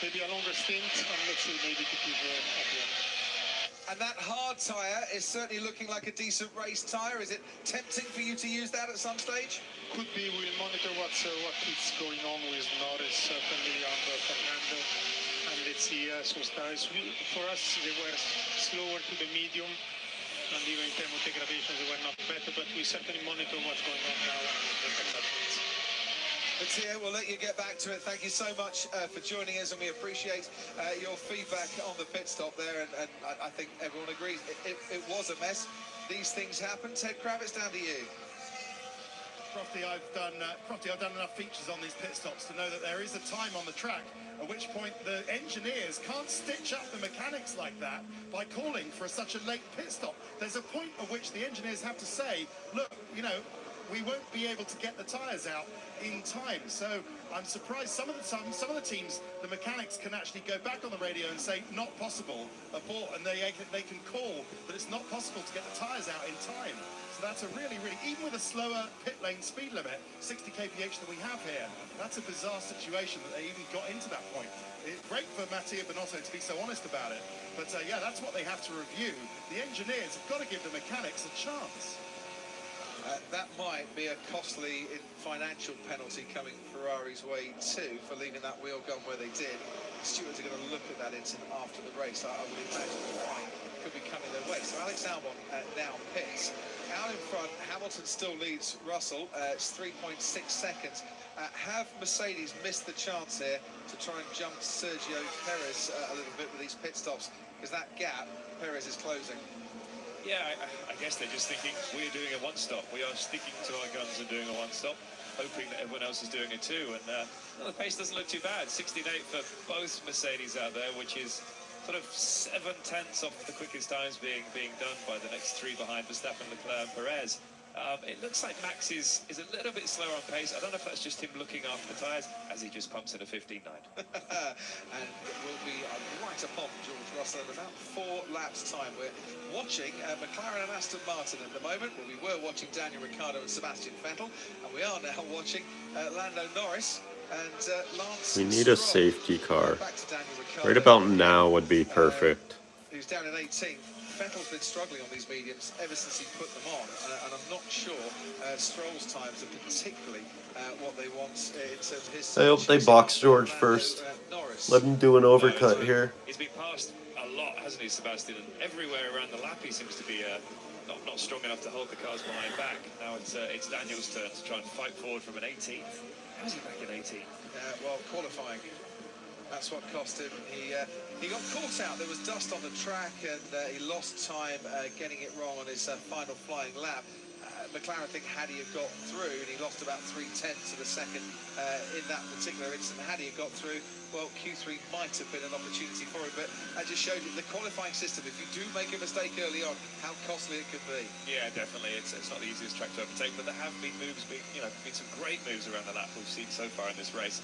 maybe a longer stint, and let's see, maybe to keep at the end. And that hard tyre is certainly looking like a decent race tyre. Is it tempting for you to use that at some stage? Could be. We'll monitor what is going on with Norris, certainly under Fernando, and let's see those tires. For us, they were slower to the medium, and even in terms of degradation, they were not better, but we certainly monitor what's going on now and look at that. Mattia, we'll let you get back to it. Thank you so much for joining us, and we appreciate your feedback on the pit stop there. And I think everyone agrees it was a mess. These things happen. Ted Kravitz, down to you. Crofty, I've done enough features on these pit stops to know that there is a time on the track at which point the engineers can't stitch up the mechanics like that by calling for such a late pit stop. There's a point at which the engineers have to say, look, you know, we won't be able to get the tyres out in time. So I'm surprised some of the teams, the mechanics can actually go back on the radio and say, not possible, abort, and they can call that it's not possible to get the tyres out in time. So that's a really, even with a slower pit lane speed limit, 60 kph that we have here, that's a bizarre situation that they even got into that point. It's great for Mattia Binotto to be so honest about it, but yeah, that's what they have to review. The engineers have got to give the mechanics a chance. That might be a costly financial penalty coming Ferrari's way too for leaving that wheel gun where they did. The stewards are going to look at that incident after the race. I would imagine the fine could be coming their way. So Alex Albon now pits. Out in front, Hamilton still leads Russell. It's 3.6 seconds. Have Mercedes missed the chance here to try and jump Sergio Perez a little bit with these pit stops? Because that gap, Perez is closing. Yeah, I guess they're just thinking, we're doing a one-stop. We are sticking to our guns and doing a one-stop, hoping that everyone else is doing it too. And the pace doesn't look too bad. 69 for both Mercedes out there, which is sort of 7 tenths off the quickest times being done by the next 3 behind Verstappen, Leclerc and Perez. It looks like Max is a little bit slower on pace. I don't know if that's just him looking after the tyres as he just pumps in a 15.9. And we'll be right upon George Russell in about 4 laps time. We're watching McLaren and Aston Martin at the moment. Well, we were watching Daniel Ricciardo and Sebastian Vettel, and we are now watching Lando Norris and Lance We need a Stroll. safety car. Back to Daniel Ricciardo. Right about now would be perfect. Who's down in 18th. Vettel's been struggling on these mediums ever since he put them on, and I'm not sure Stroll's times are particularly what they want in terms of his... I hope they box George first. Let him do an overcut here. He's been passed hasn't he, Sebastian? And everywhere around the lap, he seems to be not strong enough to hold the cars behind back. Now it's Daniel's turn to try and fight forward from an 18th. How is he back in 18th? Well, qualifying. That's what cost him. He got caught out. There was dust on the track, and he lost time getting it wrong on his final flying lap. McLaren, I think, had he have got through, and he lost about 0.3 of a second in that particular incident. Had he have got through, well, Q3 might have been an opportunity for him, but I just showed you the qualifying system. If you do make a mistake early on, how costly it could be. Yeah, definitely. It's not the easiest track to overtake, but there have been moves, been some great moves around the lap we've seen so far in this race.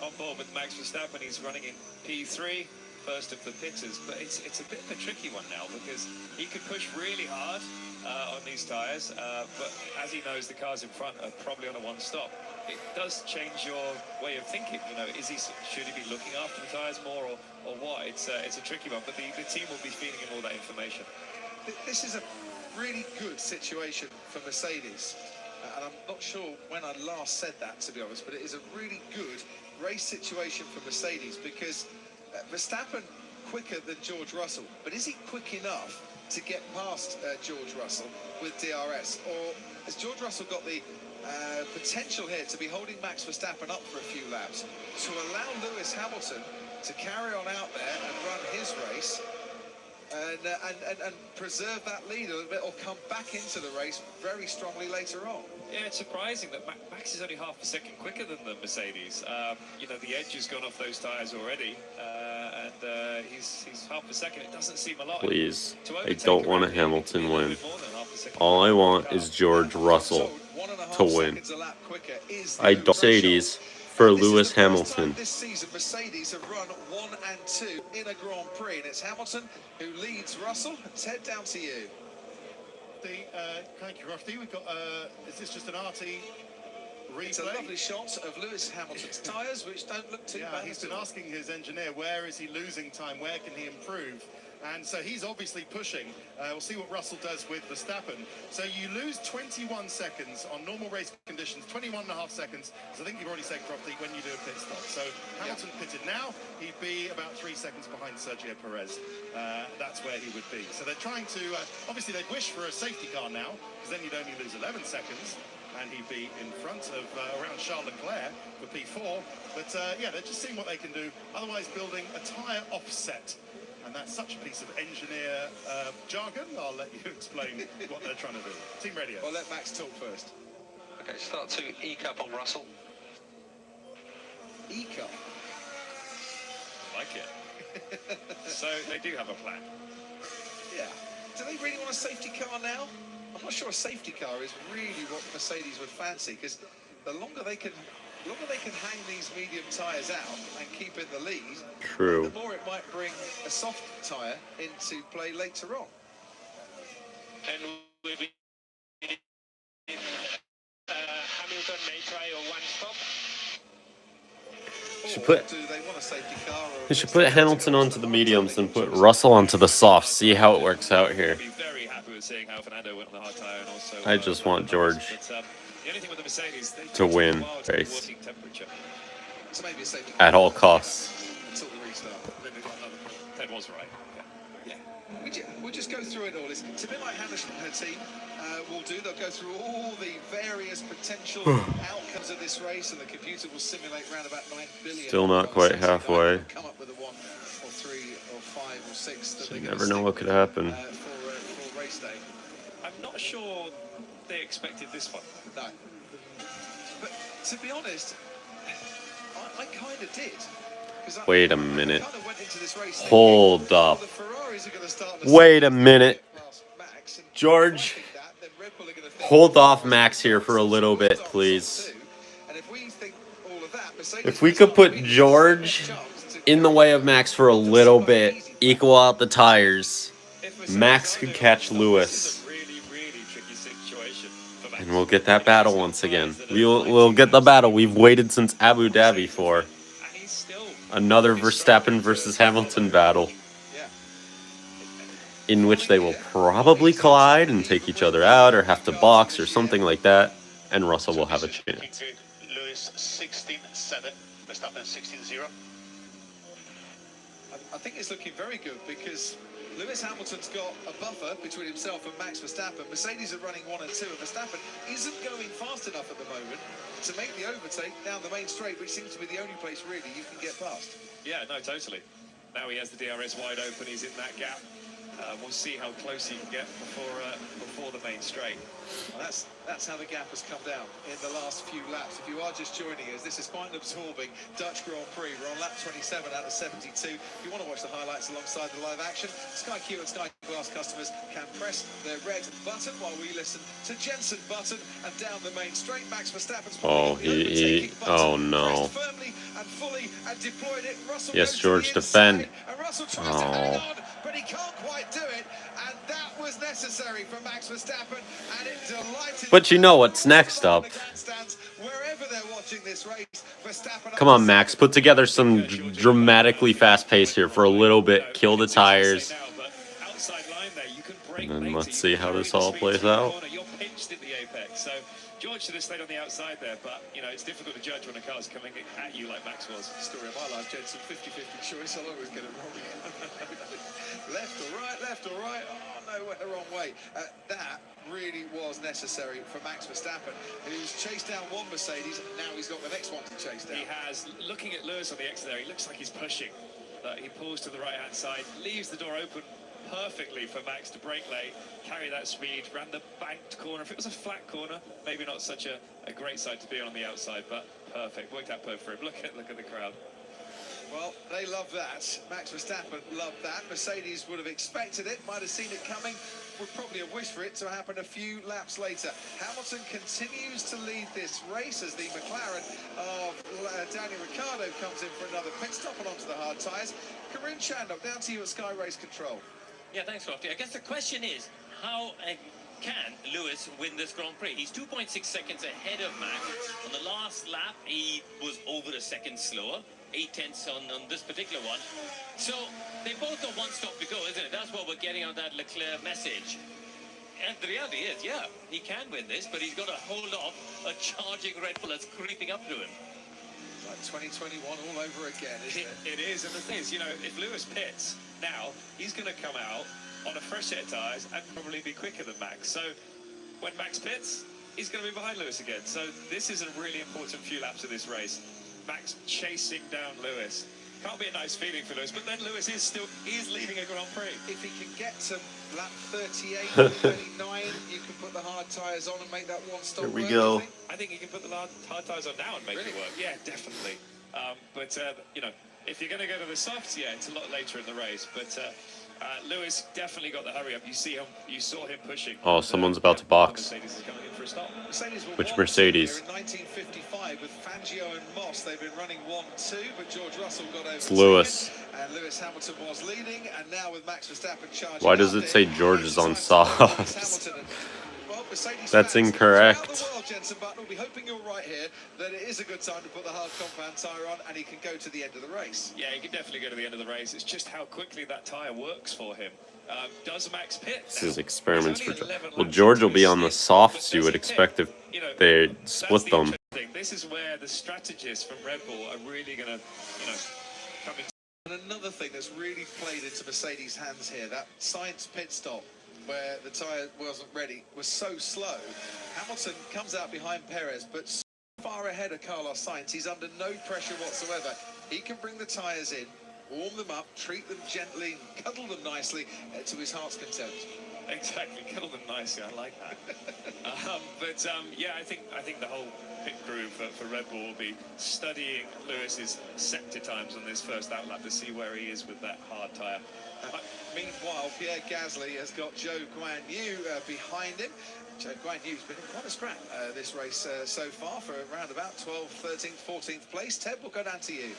On board with Max Verstappen, he's running in P3, first of the pitters, but it's a bit of a tricky one now because he could push really hard on these tyres, but as he knows, the cars in front are probably on a one-stop. It does change your way of thinking. Should he be looking after the tyres more or what? It's a tricky one, but the team will be feeding him all that information. This is a really good situation for Mercedes. And I'm not sure when I last said that, to be honest, but it is a really good race situation for Mercedes because Verstappen quicker than George Russell, but is he quick enough to get past George Russell with DRS? Or has George Russell got the potential here to be holding Max Verstappen up for a few laps to allow Lewis Hamilton to carry on out there and run his race and preserve that lead a little bit, or come back into the race very strongly later on? Yeah, it's surprising that Max is only half a second quicker than the Mercedes. The edge has gone off those tyres already, and he's half a second. It doesn't seem a lot. Please, I don't want a Hamilton win. All I want is George Russell to win. I don't Mercedes for Lewis Hamilton. This season, Mercedes have run 1 and 2 in a Grand Prix, and it's Hamilton who leads Russell. Ted, down to you. Thank you, Rusty. We've got, is this just an RT replay? It's a lovely shot of Lewis Hamilton's tyres, which don't look too bad. He's been asking his engineer, where is he losing time? Where can he improve? And so he's obviously pushing. We'll see what Russell does with Verstappen. So you lose 21 seconds on normal race conditions, 21 and a half seconds, as I think you've already said, Crofty, when you do a pit stop. So Hamilton pitted now, he'd be about 3 seconds behind Sergio Perez. That's where he would be. So they're trying to, obviously they'd wish for a safety car now, because then you'd only lose 11 seconds. And he'd be in front of around Charles Leclerc for P4. But yeah, they're just seeing what they can do. Otherwise, building a tyre offset. And that's such a piece of engineer jargon. I'll let you explain what they're trying to do. Team radio. Well, let Max talk first. Okay, start to E-cup on Russell. E-cup? Like it. So they do have a plan. Yeah. Do they really want a safety car now? I'm not sure a safety car is really what Mercedes would fancy, because the longer they can hang these medium tyres out and keep in the lead, True. the more it might bring a soft tyre into play later on. And we'll be Hamilton may try a one-stop. Do they want a safety car? Or They should put Hamilton onto the mediums and put Russell onto the softs. See how it works out here. Be very happy with seeing how Fernando went on the hard tyre, and also I just want George the only thing with the Mercedes, they to win wild race working temperature. So maybe a safety at all costs. until the restart. Then they've got another problem. Ted was right. Yeah. We'll just go through it all. It's a bit like Hannah and her team will do. They'll go through all the various potential outcomes of this race, and the computer will simulate around about 9 billion. Still not quite halfway. Come up with a 1 or 3 or 5 or 6. That So they're you gonna never know stick what could with, happen. for race day. I'm not sure they expected this one. No. But to be honest, I kind of did. Wait a minute. I kind of went into this race thinking, Hold up. the Ferraris are going to start to Wait a minute. past Max, and George, if I think that, then Red Bull are gonna think, hold off Max here for a little bit, please. and if we think all of that, Mercedes If we could put George in the way of Max for a little bit, equal out the tires, Max could catch Lewis. Really, really tricky situation for Max. And we'll get that battle once again. We'll get the battle we've waited since Abu Dhabi for. And he's still Another Verstappen versus Hamilton battle, in which they will probably collide and take each other out or have to box or something like that, and Russell will have a chance. Lewis 16-7, Verstappen 16-0. I think it's looking very good because Lewis Hamilton's got a buffer between himself and Max Verstappen. Mercedes are running 1 and 2, and Verstappen isn't going fast enough at the moment to make the overtake down the main straight, which seems to be the only place really you can get past. Yeah, no, totally. Now he has the DRS wide open, he's in that gap. We'll see how close he can get before the main straight. Well, that's how the gap has come down in the last few laps. If you are just joining us, this is quite an absorbing Dutch Grand Prix. We're on lap 27 out of 72. If you want to watch the highlights alongside the live action, Sky Q and Sky Glass customers can press their red button while we listen to Jensen Button, and down the main straight, Max Verstappen's oh no. firmly and fully and deployed it. Russell Yes, goes George, to the inside, defend. and Russell tries to hang on, but he can't quite do it, and that was necessary for Max Verstappen, and it delighted. But you know what's next up. Wherever they're watching this race, Verstappen. Come on, Max, put together some dramatically fast pace here for a little bit, kill the tires, and then let's see how this all plays out. You're pinched at the apex, so George should have stayed on the outside there, but you know it's difficult to judge when a car's coming at you like Max was. Story of my life, Jensen, 50-50 choice. I'll always get it wrong. Left or right? Oh no, went the wrong way. That really was necessary for Max Verstappen, who's chased down one Mercedes. Now he's got the next one to chase down. He has. Looking at Lewis on the exit there, he looks like he's pushing. He pulls to the right-hand side, leaves the door open perfectly for Max to brake late, carry that speed, ran the banked corner. If it was a flat corner, maybe not such a great side to be on the outside, but perfect. Worked out perfect for him. Look at the crowd. Well, they love that. Max Verstappen loved that. Mercedes would have expected it, might have seen it coming, would probably have wished for it to happen a few laps later. Hamilton continues to lead this race as the McLaren of Daniel Ricciardo comes in for another pit stop and onto the hard tyres. Karun Chandok, down to you at Sky Race Control. Yeah, thanks, Lofty. I guess the question is, how can Lewis win this Grand Prix? He's 2.6 seconds ahead of Max. On the last lap, he was over a second slower. 8/10 on this particular one. So they both got one stop to go, isn't it? That's what we're getting out of that Leclerc message. And the reality is, yeah, he can win this, but he's got to hold off a charging Red Bull that's creeping up to him. Like 2021 all over again, isn't it? It is, and the thing is, you know, if Lewis pits now, he's going to come out on a fresh set of tyres and probably be quicker than Max. So when Max pits, he's going to be behind Lewis again. So this is a really important few laps of this race. Max chasing down Lewis. Can't be a nice feeling for Lewis, but then Lewis is leading a Grand Prix. If he can get to lap 38, 39, you can put the hard tyres on and make that one stop. Here we go. I think he can put the hard tyres on now and make it work. Yeah, definitely. But you know, if you're going to go to the softs, yeah, it's a lot later in the race. But Lewis definitely got the hurry up. You saw him pushing. Oh, someone's about to box. Mercedes is coming in for a stop. Which Mercedes? In 1955 with Fangio and Moss, they've been running 1-2, but George Russell got over. It's Lewis. And Lewis Hamilton was leading, and now with Max Verstappen charging. Why does it say George is on softs? That's incorrect. Jensen Button will be hoping you're right here, that it is a good time to put the hard compound tyre on and he can go to the end of the race. Yeah, he can definitely go to the end of the race. It's just how quickly that tyre works for him. Does Max pit? This is experiments for George. Well, George will be on the softs, you would expect if they split them. This is where the strategists from Red Bull are really going to, you know, come in. And another thing that's really played into Mercedes' hands here, that science pit stop where the tyre wasn't ready, was so slow. Hamilton comes out behind Perez, but so far ahead of Carlos Sainz, he's under no pressure whatsoever. He can bring the tyres in, warm them up, treat them gently, cuddle them nicely to his heart's content. Exactly, cuddle them nicely. I like that. Yeah, I think the whole pit crew for Red Bull will be studying Lewis's sector times on this first outlap to see where he is with that hard tyre. Meanwhile, Pierre Gasly has got Zhou Guanyu behind him. Zhou Guanyu's been in quite a scrap this race so far for around about 12th, 13th, 14th place. Ted, we'll go down to you.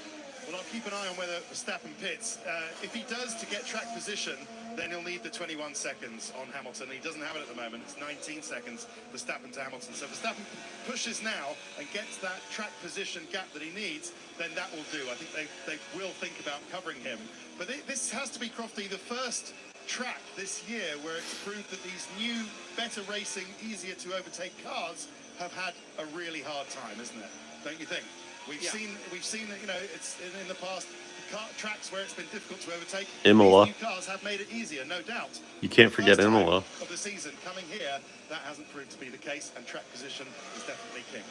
Well, I'll keep an eye on whether Verstappen pits. If he does to get track position, then he'll need the 21 seconds on Hamilton. He doesn't have it at the moment. It's 19 seconds, Verstappen to Hamilton. So Verstappen pushes now and gets that track position gap that he needs, then that will do. I think they will think about covering him. But this has to be, Crofty, the first track this year where it's proved that these new, better racing, easier to overtake cars have had a really hard time, isn't it? Don't you think? We've seen that, you know, it's in the past tracks where it's been difficult to overtake. Imola. These new cars have made it easier, no doubt. You can't The forget first time Imola. of the season coming here, that hasn't proved to be the case, and track position is definitely king.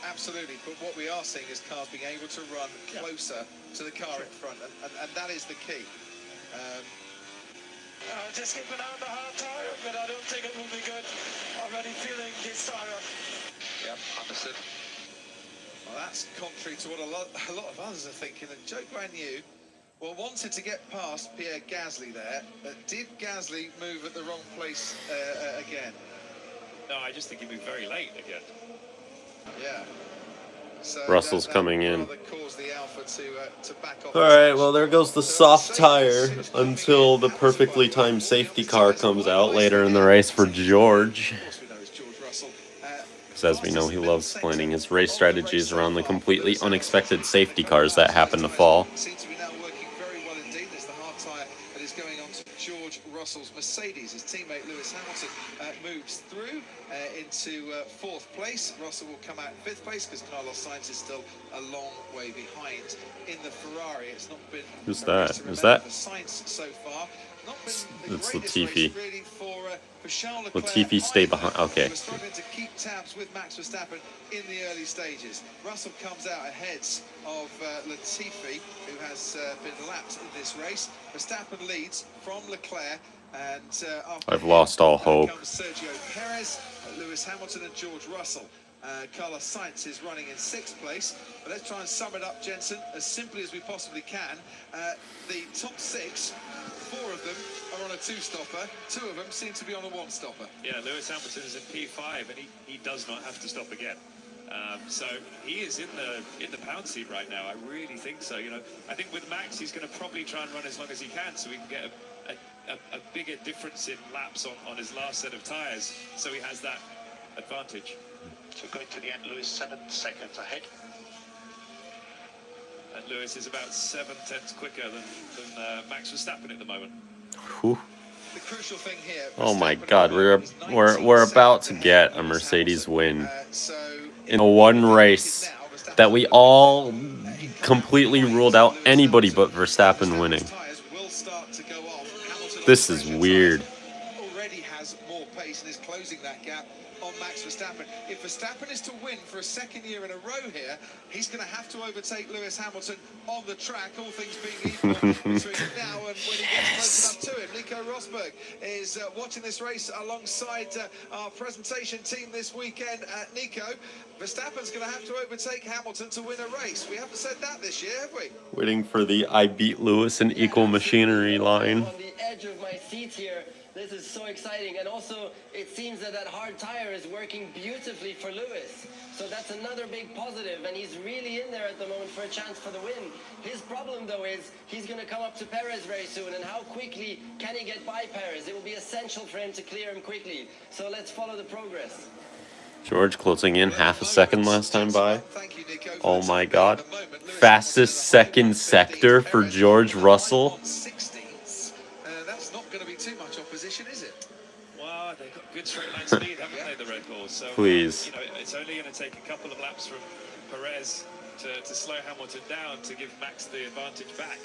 Absolutely, but what we are seeing is cars being able to run closer to the car in front, and that is the key. Just keeping out the hard tire, but I don't think it will be good. Already feeling this tire. Yep, understood. Well, that's contrary to what a lot of others are thinking. And Joe Granu, well, wanted to get past Pierre Gasly there. Did Gasly move at the wrong place again? No, I just think he moved very late again. Yeah. So Russell's coming in. caused the Alpha to back off. All right, well, there goes the soft tire until the perfectly timed safety car comes out later in the race for George. Because as we know, he loves planning his race strategies around the completely unexpected safety cars that happen to fall. Seems to be now working very well indeed. There's the hard tyre that is going on to George Russell's Mercedes. His teammate Lewis Hamilton moves through into fourth place. Russell will come out in fifth place because Carlos Sainz is still a long way behind in the Ferrari. It's not been Who's that? Is that? for Sainz so far. Not been the It's greatest Latifi. race really for Charles Leclerc. Latifi stay behind. Okay. He was struggling to keep tabs with Max Verstappen in the early stages. Russell comes out ahead of Latifi, who has been lapped in this race. Verstappen leads from Leclerc, and I've lost all hope. comes Sergio Perez, Lewis Hamilton, and George Russell. Carlos Sainz is running in sixth place. But let's try and sum it up, Jensen, as simply as we possibly can. The top six, 4 of them are on a two-stopper. 2 of them seem to be on a one-stopper. Yeah, Lewis Hamilton is in P5, and he does not have to stop again. So he is in the pound seat right now. I really think so. You know, I think with Max, he's going to probably try and run as long as he can, so we can get a bigger difference in laps on his last set of tyres. So he has that advantage. So going to the end, Lewis 7 seconds ahead. And Lewis is about 7/10 quicker than Max Verstappen at the moment. Whew. The crucial thing here. Oh my God, we're about to get a Mercedes win in a one race that we all completely ruled out anybody but Verstappen winning. This is weird. Already has more pace and is closing that gap on Max Verstappen. If Verstappen is to win for a second year in a row here, he's going to have to overtake Lewis Hamilton on the track, all things being equal between now and when he gets close enough to him. Nico Rosberg is watching this race alongside our presentation team this weekend. Nico, Verstappen's going to have to overtake Hamilton to win a race. We haven't said that this year, have we? Waiting for the I beat Lewis in equal machinery line. On the edge of my seat here. This is so exciting, and also it seems that hard tire is working beautifully for Lewis. So that's another big positive, and he's really in there at the moment for a chance for the win. His problem, though, is he's going to come up to Perez very soon, and how quickly can he get by Perez? It will be essential for him to clear him quickly. So let's follow the progress. George closing in half a second last time by. Oh my God. Fastest second sector for George Russell. That's not going to be too much opposition, is it? Well, they've got good straight line speed, haven't they, the Red Bulls? So, Please. you know, it's only going to take a couple of laps from Perez to slow Hamilton down to give Max the advantage back.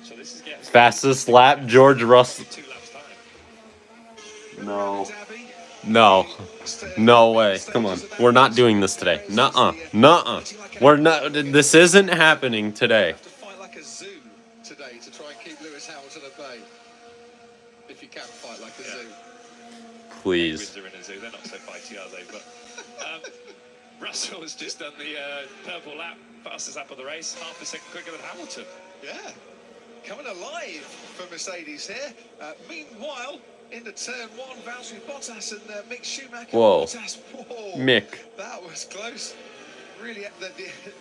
So this is getting Fastest lap, George Russell. 2 laps time. No. No. No way. Come on. We're not doing this today. Nuh-uh. Nuh-uh. We're not. This isn't happening today. Have to fight like a zoo today to try and keep Lewis Hamilton at bay. If you can fight like a zoo. Please. Windsor in a zoo. They're not so fighty, are they? But Russell has just done the purple lap, fastest lap of the race, half a second quicker than Hamilton. Yeah. Coming alive for Mercedes here. Meanwhile, into turn 1, Valtteri Bottas and Mick Schumacher. Whoa. Bottas, whoa. Mick. That was close. Really,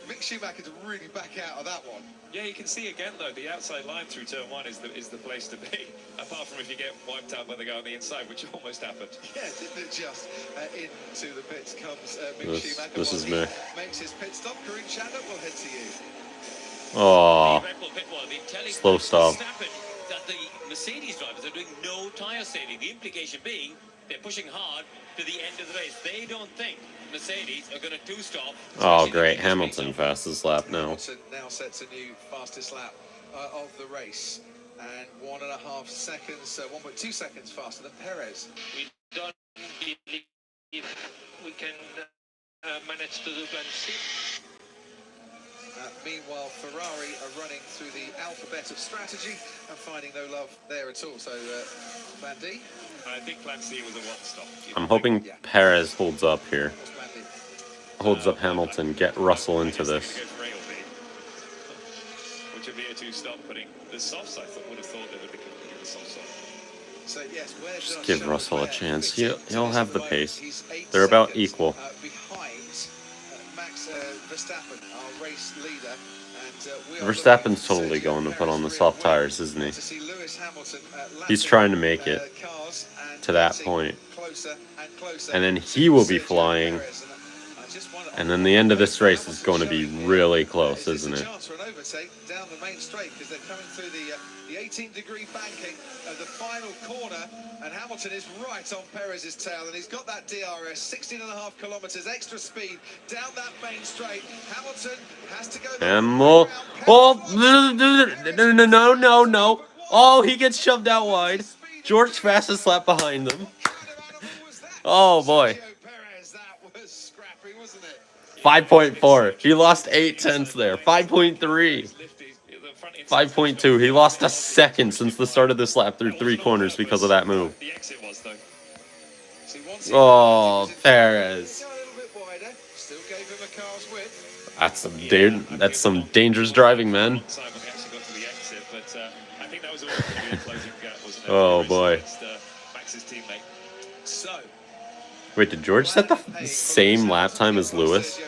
Mick Schumacher to really back out of that one. Yeah, you can see again though the outside line through turn 1 is the place to be. Apart from if you get wiped out by the guy on the inside, which almost happened. Yeah, didn't it just into the pits comes Mick Schumacher. This is He Mick. makes his pit stop. Kareem Chandler will head to you. Oh. Red Bull pit wall, they're telling Slow stop. Verstappen that the Mercedes drivers are doing no tyre saving. The implication being They're pushing hard to the end of the race. They don't think Mercedes are going to two-stop. Oh, great. Hamilton fastest lap now. Hamilton now sets a new fastest lap of the race. And 1.5 seconds, 1.2 seconds faster than Perez. We don't believe we can manage to do plan C. Meanwhile, Ferrari are running through the alphabet of strategy and finding no love there at all. So, Plan D? I think Plan C was a one-stop. I'm hoping Perez holds up here. Holds up Hamilton. Get Russell into this. Which would be a two-stop, putting the softs, I would have thought they would be giving the softs off. So, yes, Just give Russell a chance. He'll have the pace. They're about equal. Behind Max Verstappen, our race leader. Verstappen's totally going to put on the soft tires, isn't he? He's trying to make it to that point. And then he will be flying. And then the end of this race is going to be really close, isn't it? Chance for an overtake down the main straight because they're coming through the 18-degree banking of the final corner, and Hamilton is right on Perez's tail, and he's got that DRS, 16.5 kilometers extra speed down that main straight. Hamilton has to go. No. Oh, he gets shoved out wide. George fastest lap behind them. Oh boy. 5.4. He lost 0.8 there. 5.3. 5.2. He lost a second since the start of this lap through 3 corners because of that move. Oh, Perez. That's some dangerous driving, man. Oh boy. Wait, did George set the same lap time as Lewis?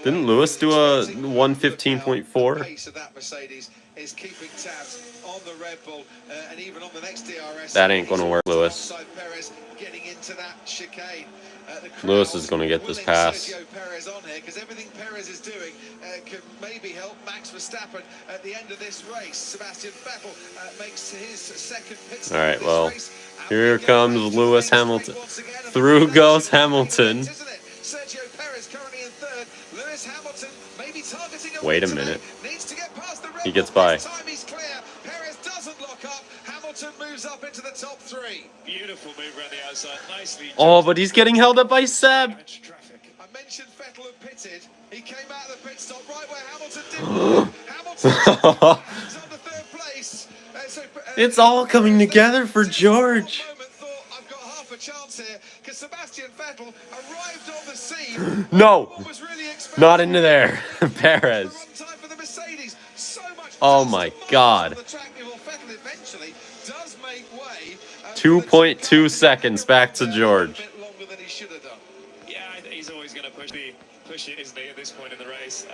Didn't Lewis do a 1:15.4? That ain't gonna work, Lewis. Lewis is gonna get this pass. Because everything Perez is doing can maybe help Max Verstappen at the end of this race. Sebastian Vettel makes his second pit stop. All right, well, here comes Lewis Hamilton. Through goes Hamilton. Sergio Perez currently in third. Lewis Hamilton maybe targeting. Wait a minute. Needs to get past the He gets by. This time he's clear. Perez doesn't lock up. Hamilton moves up into the top 3. Beautiful move around the outside. Nicely. Oh, but he's getting held up by Seb. I mentioned Vettel had pitted. He came out of the pit stop right where Hamilton did. Hamilton's on the third place. It's all coming together for George. I've got half a chance here because Sebastian Vettel arrived on the scene. No, not into there. Perez. Oh my God. 2.2 seconds back to George. Yeah, he's always going to push it, isn't he, at this point in the race?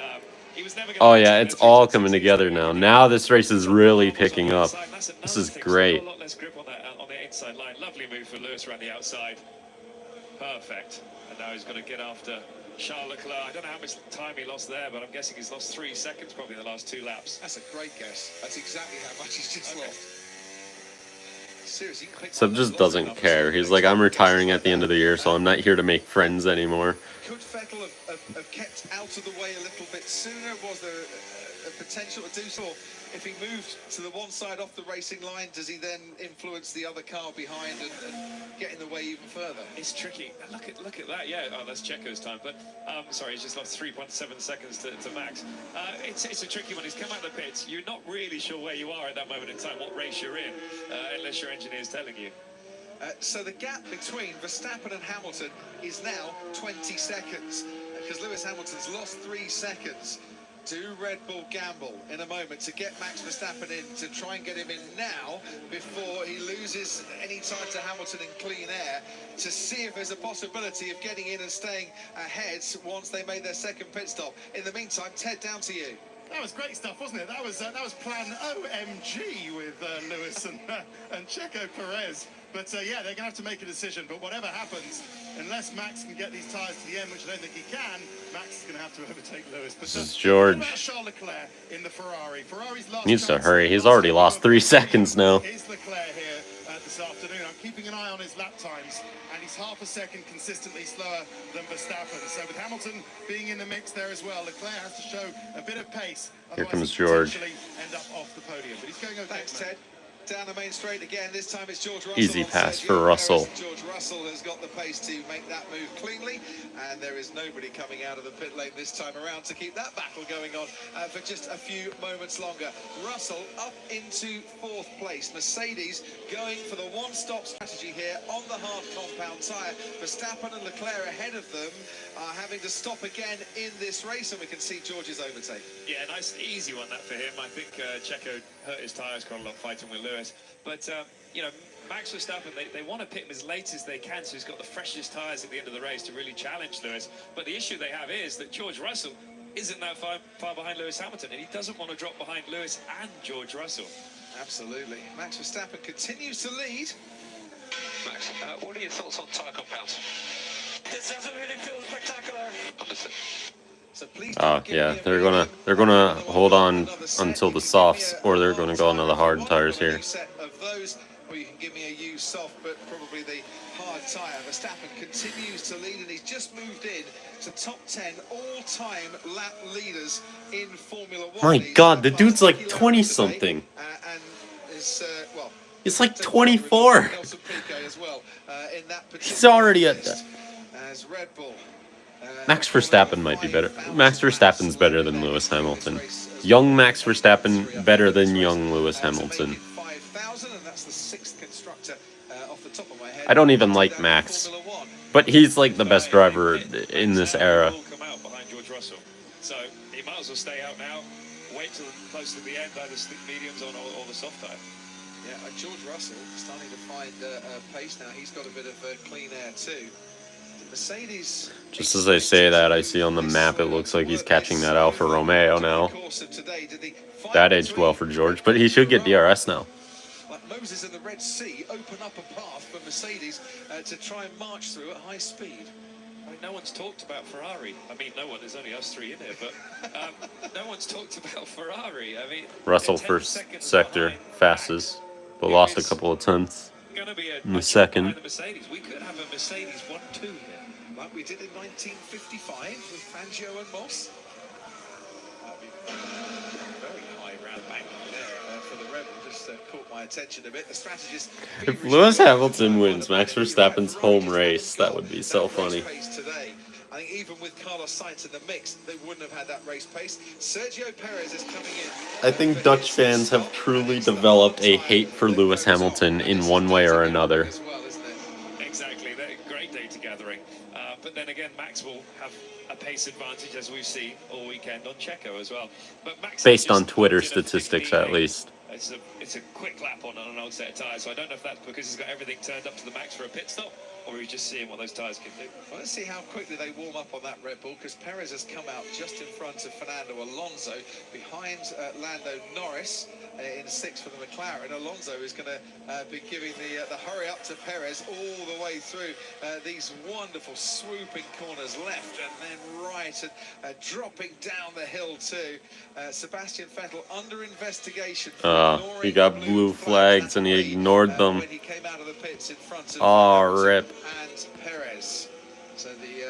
He was never Oh yeah, it's all coming together now. Now this race is really picking up. This is great. A lot less grip on the inside line. Lovely move for Lewis around the outside. Perfect. And now he's got to get after Charles Leclerc. I don't know how much time he lost there, but I'm guessing he's lost 3 seconds probably in the last 2 laps. That's a great guess. That's exactly how much he's just lost. Seriously, Seb just doesn't care. He's like, I'm retiring at the end of the year, so I'm not here to make friends anymore. Could Vettel have kept out of the way a little bit sooner? Was there a potential to do so? If he moved to the one side off the racing line, does he then influence the other car behind and get in the way even further? It's tricky. Look at that. Yeah, oh, that's Checo's time. But sorry, he's just lost 3.7 seconds to Max. It's a tricky one. He's come out of the pits. You're not really sure where you are at that moment in time, what race you're in, unless your engineer's telling you. So the gap between Verstappen and Hamilton is now 20 seconds because Lewis Hamilton's lost 3 seconds. Do Red Bull gamble in a moment to get Max Verstappen in, to try and get him in now before he loses any time to Hamilton in clean air, to see if there's a possibility of getting in and staying ahead once they made their second pit stop? In the meantime, Ted, down to you. That was great stuff, wasn't it? That was plan OMG with Lewis and Checo Perez. But yeah, they're going to have to make a decision. But whatever happens, unless Max can get these tyres to the end, which I don't think he can, Max is going to have to overtake Lewis. But this is George. Charles Leclerc in the Ferrari. Ferrari's last needs to hurry. He's already lost 3 seconds now. Is Leclerc here this afternoon. I'm keeping an eye on his lap times, and he's half a second consistently slower than Verstappen. So with Hamilton being in the mix there as well, Leclerc has to show a bit of pace. Here Otherwise comes he'll George. potentially end up off the podium. But he's going okay. Thanks, Ted. Down the main straight again. This time it's George Russell. Easy pass for Russell. George Russell has got the pace to make that move cleanly, and there is nobody coming out of the pit lane this time around to keep that battle going on for just a few moments longer. Russell up into 4th place. Mercedes going for the one-stop strategy here on the hard compound tyre. Verstappen and Leclerc ahead of them are having to stop again in this race, and we can see George's overtake. Yeah, nice, easy one that for him. I think Checo hurt his tyres quite a lot fighting with Lewis. But, you know, Max Verstappen, they want to pit him as late as they can, so he's got the freshest tyres at the end of the race to really challenge Lewis. But the issue they have is that George Russell isn't that far behind Lewis Hamilton, and he doesn't want to drop behind Lewis and George Russell. Absolutely. Max Verstappen continues to lead. Max, what are your thoughts on tyre compounds? This doesn't really feel spectacular. Understood. So please Yeah, they're gonna hold on until the softs, or they're gonna go onto the hard tires here. Set of those, or you can give me a used soft, but probably the hard tyre. Verstappen continues to lead, and he's just moved in to top 10 all-time lap leaders in Formula 1. My God, the dude's like 20-something. And is well, He's like 24. Nelson Piquet as well, in that He's already at that. as Red Bull. Max Verstappen might be better. Max Verstappen's better than Lewis Hamilton. Young Max Verstappen better than young Lewis Hamilton. 5,000, and that's the 6th constructor off the top of my head. I don't even like Max, but he's like the best driver in this era. Will come out behind George Russell, so he might as well stay out now. Wait till close to the end, either stick mediums on or the soft tyre. Yeah, George Russell starting to find pace now. He's got a bit of clean air too. Mercedes. Just as I say that, I see on the map it looks like he's catching that Alfa Romeo now. That aged well for George, but he should get DRS now. Like Moses in the Red Sea, open up a path for Mercedes to try and march through at high speed. I mean, no one's talked about Ferrari. I mean, no one. There's only us three in here, but no one's talked about Ferrari. I mean, Russell first sector, fastest, but lost a couple of tenths in the second. Mercedes. We could have a Mercedes 1-2 here. Like we did in 1955 with Fangio and Moss. That'd be very high round bank there for the Red Bull. Just caught my attention a bit. The strategist. If Lewis Hamilton wins Max Verstappen's home race, that would be so funny. Today. I think even with Carlos Sainz in the mix, they wouldn't have had that race pace. Sergio Perez is coming in. I think Dutch fans have truly developed a hate for Lewis Hamilton in one way or another. Exactly, they're a great data gathering. But then again, Max will have a pace advantage, as we've seen all weekend on Checo as well. But Max Based on Twitter statistics, at least. It's a quick lap on an old set of tyres, so I don't know if that's because he's got everything turned up to the max for a pit stop, or he's just seeing what those tyres can do. Well, let's see how quickly they warm up on that Red Bull, because Perez has come out just in front of Fernando Alonso, behind Lando Norris in 6th for the McLaren. Alonso is going to be giving the hurry up to Perez all the way through these wonderful swooping corners, left and then right, and dropping down the hill too. Sebastian Vettel under investigation. He got blue flags and he ignored them. When he came out of the pits in front of RIP. and Perez. So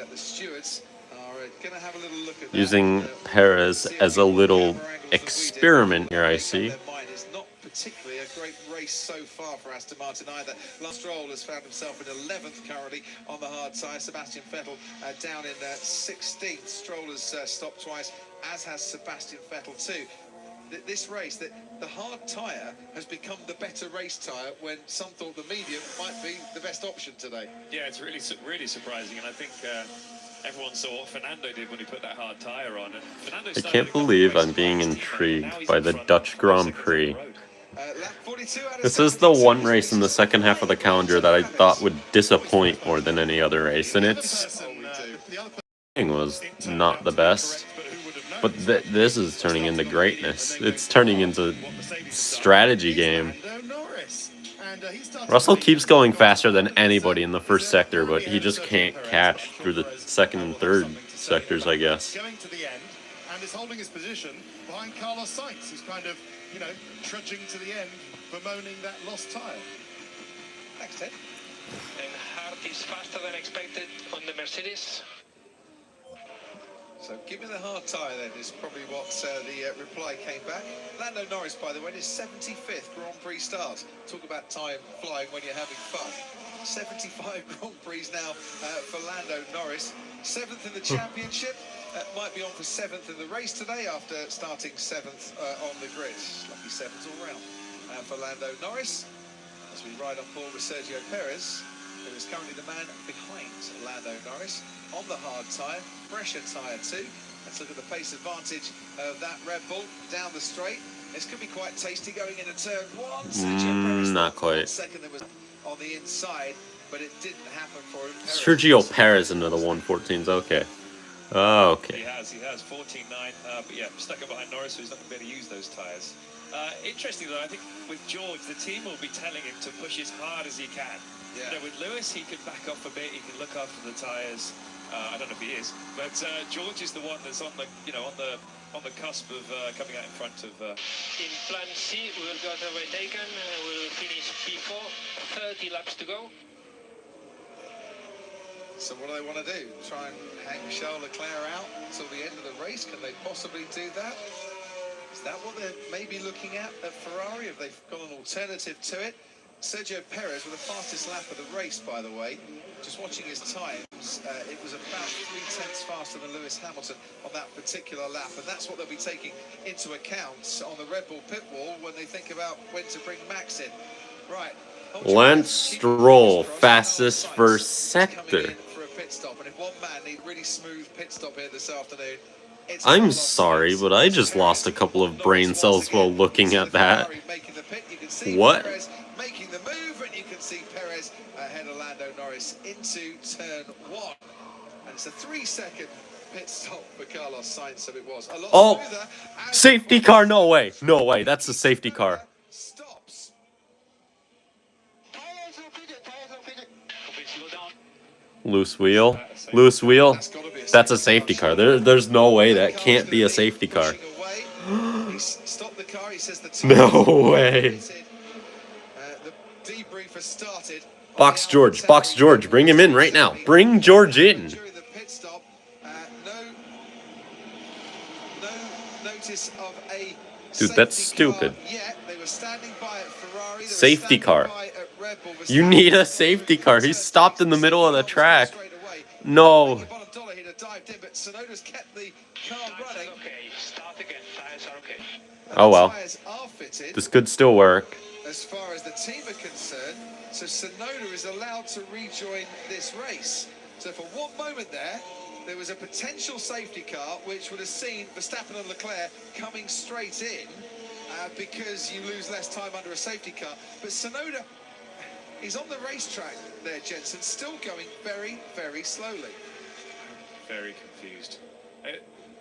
the stewards are going to have a little look at Using Perez as a little experiment here, I see. It's not particularly a great race so far for Aston Martin either. Lance Stroll has found himself in 11th currently on the hard tyre. Sebastian Vettel down in 16th. Stroll has stopped twice, as has Sebastian Vettel too. This race, the hard tyre has become the better race tyre when some thought the medium might be the best option today. Yeah, it's really surprising, and I think everyone saw what Fernando did when he put that hard tyre on. And Fernando I can't believe I'm being intrigued by the Dutch Grand Prix. This is the one race in the second half of the calendar that I thought would disappoint more than any other race, and its was not the best. But this is turning into greatness. It's turning into strategy game. Russell keeps going faster than anybody in the first sector, but he just can't catch through the second and third sectors, I guess. Going to the end and is holding his position behind Carlos Sainz, who's kind of, trudging to the end, bemoaning that lost tyre. instead. And Hart is faster than expected on the Mercedes. So give me the hard tyre then, is probably what the reply came back. Lando Norris, by the way, his 75th Grand Prix start. Talk about time flying when you're having fun. 75 Grand Prix now for Lando Norris. 7th in the championship. Might be on for 7th in the race today after starting 7th on the grid. Lucky 7s all round for Lando Norris. As we ride on board with Sergio Perez, who is currently the man behind Lando Norris on the hard tyre, pressure tyre too. Let's look at the pace advantage of that Red Bull down the straight. This could be quite tasty going into turn one. Sergio Perez Not quite. second, there was on the inside, but it didn't happen for him. Sergio Perez into the 114s. Okay. Okay. He has 14.9, but yeah, stuck up behind Norris, so he's not going to be able to use those tyres. Interesting though, I think with George, the team will be telling him to push as hard as he can. Yeah. You know, with Lewis, he can back off a bit, he can look after the tyres. I don't know if he is, but George is the one that's on the, you know, on the cusp of coming out in front of. In plan C, we will got overtaken. We'll finish P4. 30 laps to go. So what do they want to do? Try and hang Charles Leclerc out until the end of the race? Can they possibly do that? Is that what they're maybe looking at Ferrari? Have they got an alternative to it? Sergio Perez with the fastest lap of the race, by the way. Just watching his times, it was about 3/10 faster than Lewis Hamilton on that particular lap, and that's what they'll be taking into account on the Red Bull pit wall when they think about when to bring Max in. Right. Lance Stroll, fastest first sector. For a pit stop, and if one man needs really smooth pit stop here this afternoon, it's I'm sorry, but I just lost a couple of brain cells while looking at that. What? Making the move, and you can see Perez ahead of Lando Norris into turn one, and it's a 3-second pit stop for Carlos Sainz. So it was a lot smoother. Safety car? No way, no way. That's a safety car. Stops. Loose wheel, loose wheel. That's a safety car. There's no way that can't be a safety car. Stopped the car. He says the No way. The debrief has started. Box George, bring him in right now. Bring George in. During the pit stop, no notice of a Dude, that's stupid. yet. They were standing by at Ferrari. Safety car. You need a safety car. He's stopped in the middle of the track. No. But Tsunoda's kept the car running. Okay, start again. Tires are okay. Oh well. Tires are fitted. This could still work. As far as the team are concerned, so Tsunoda is allowed to rejoin this race. So for one moment there was a potential safety car which would have seen Verstappen and Leclerc coming straight in because you lose less time under a safety car. But Tsunoda, he's on the racetrack there, Jensen, still going very, very slowly. Very confused.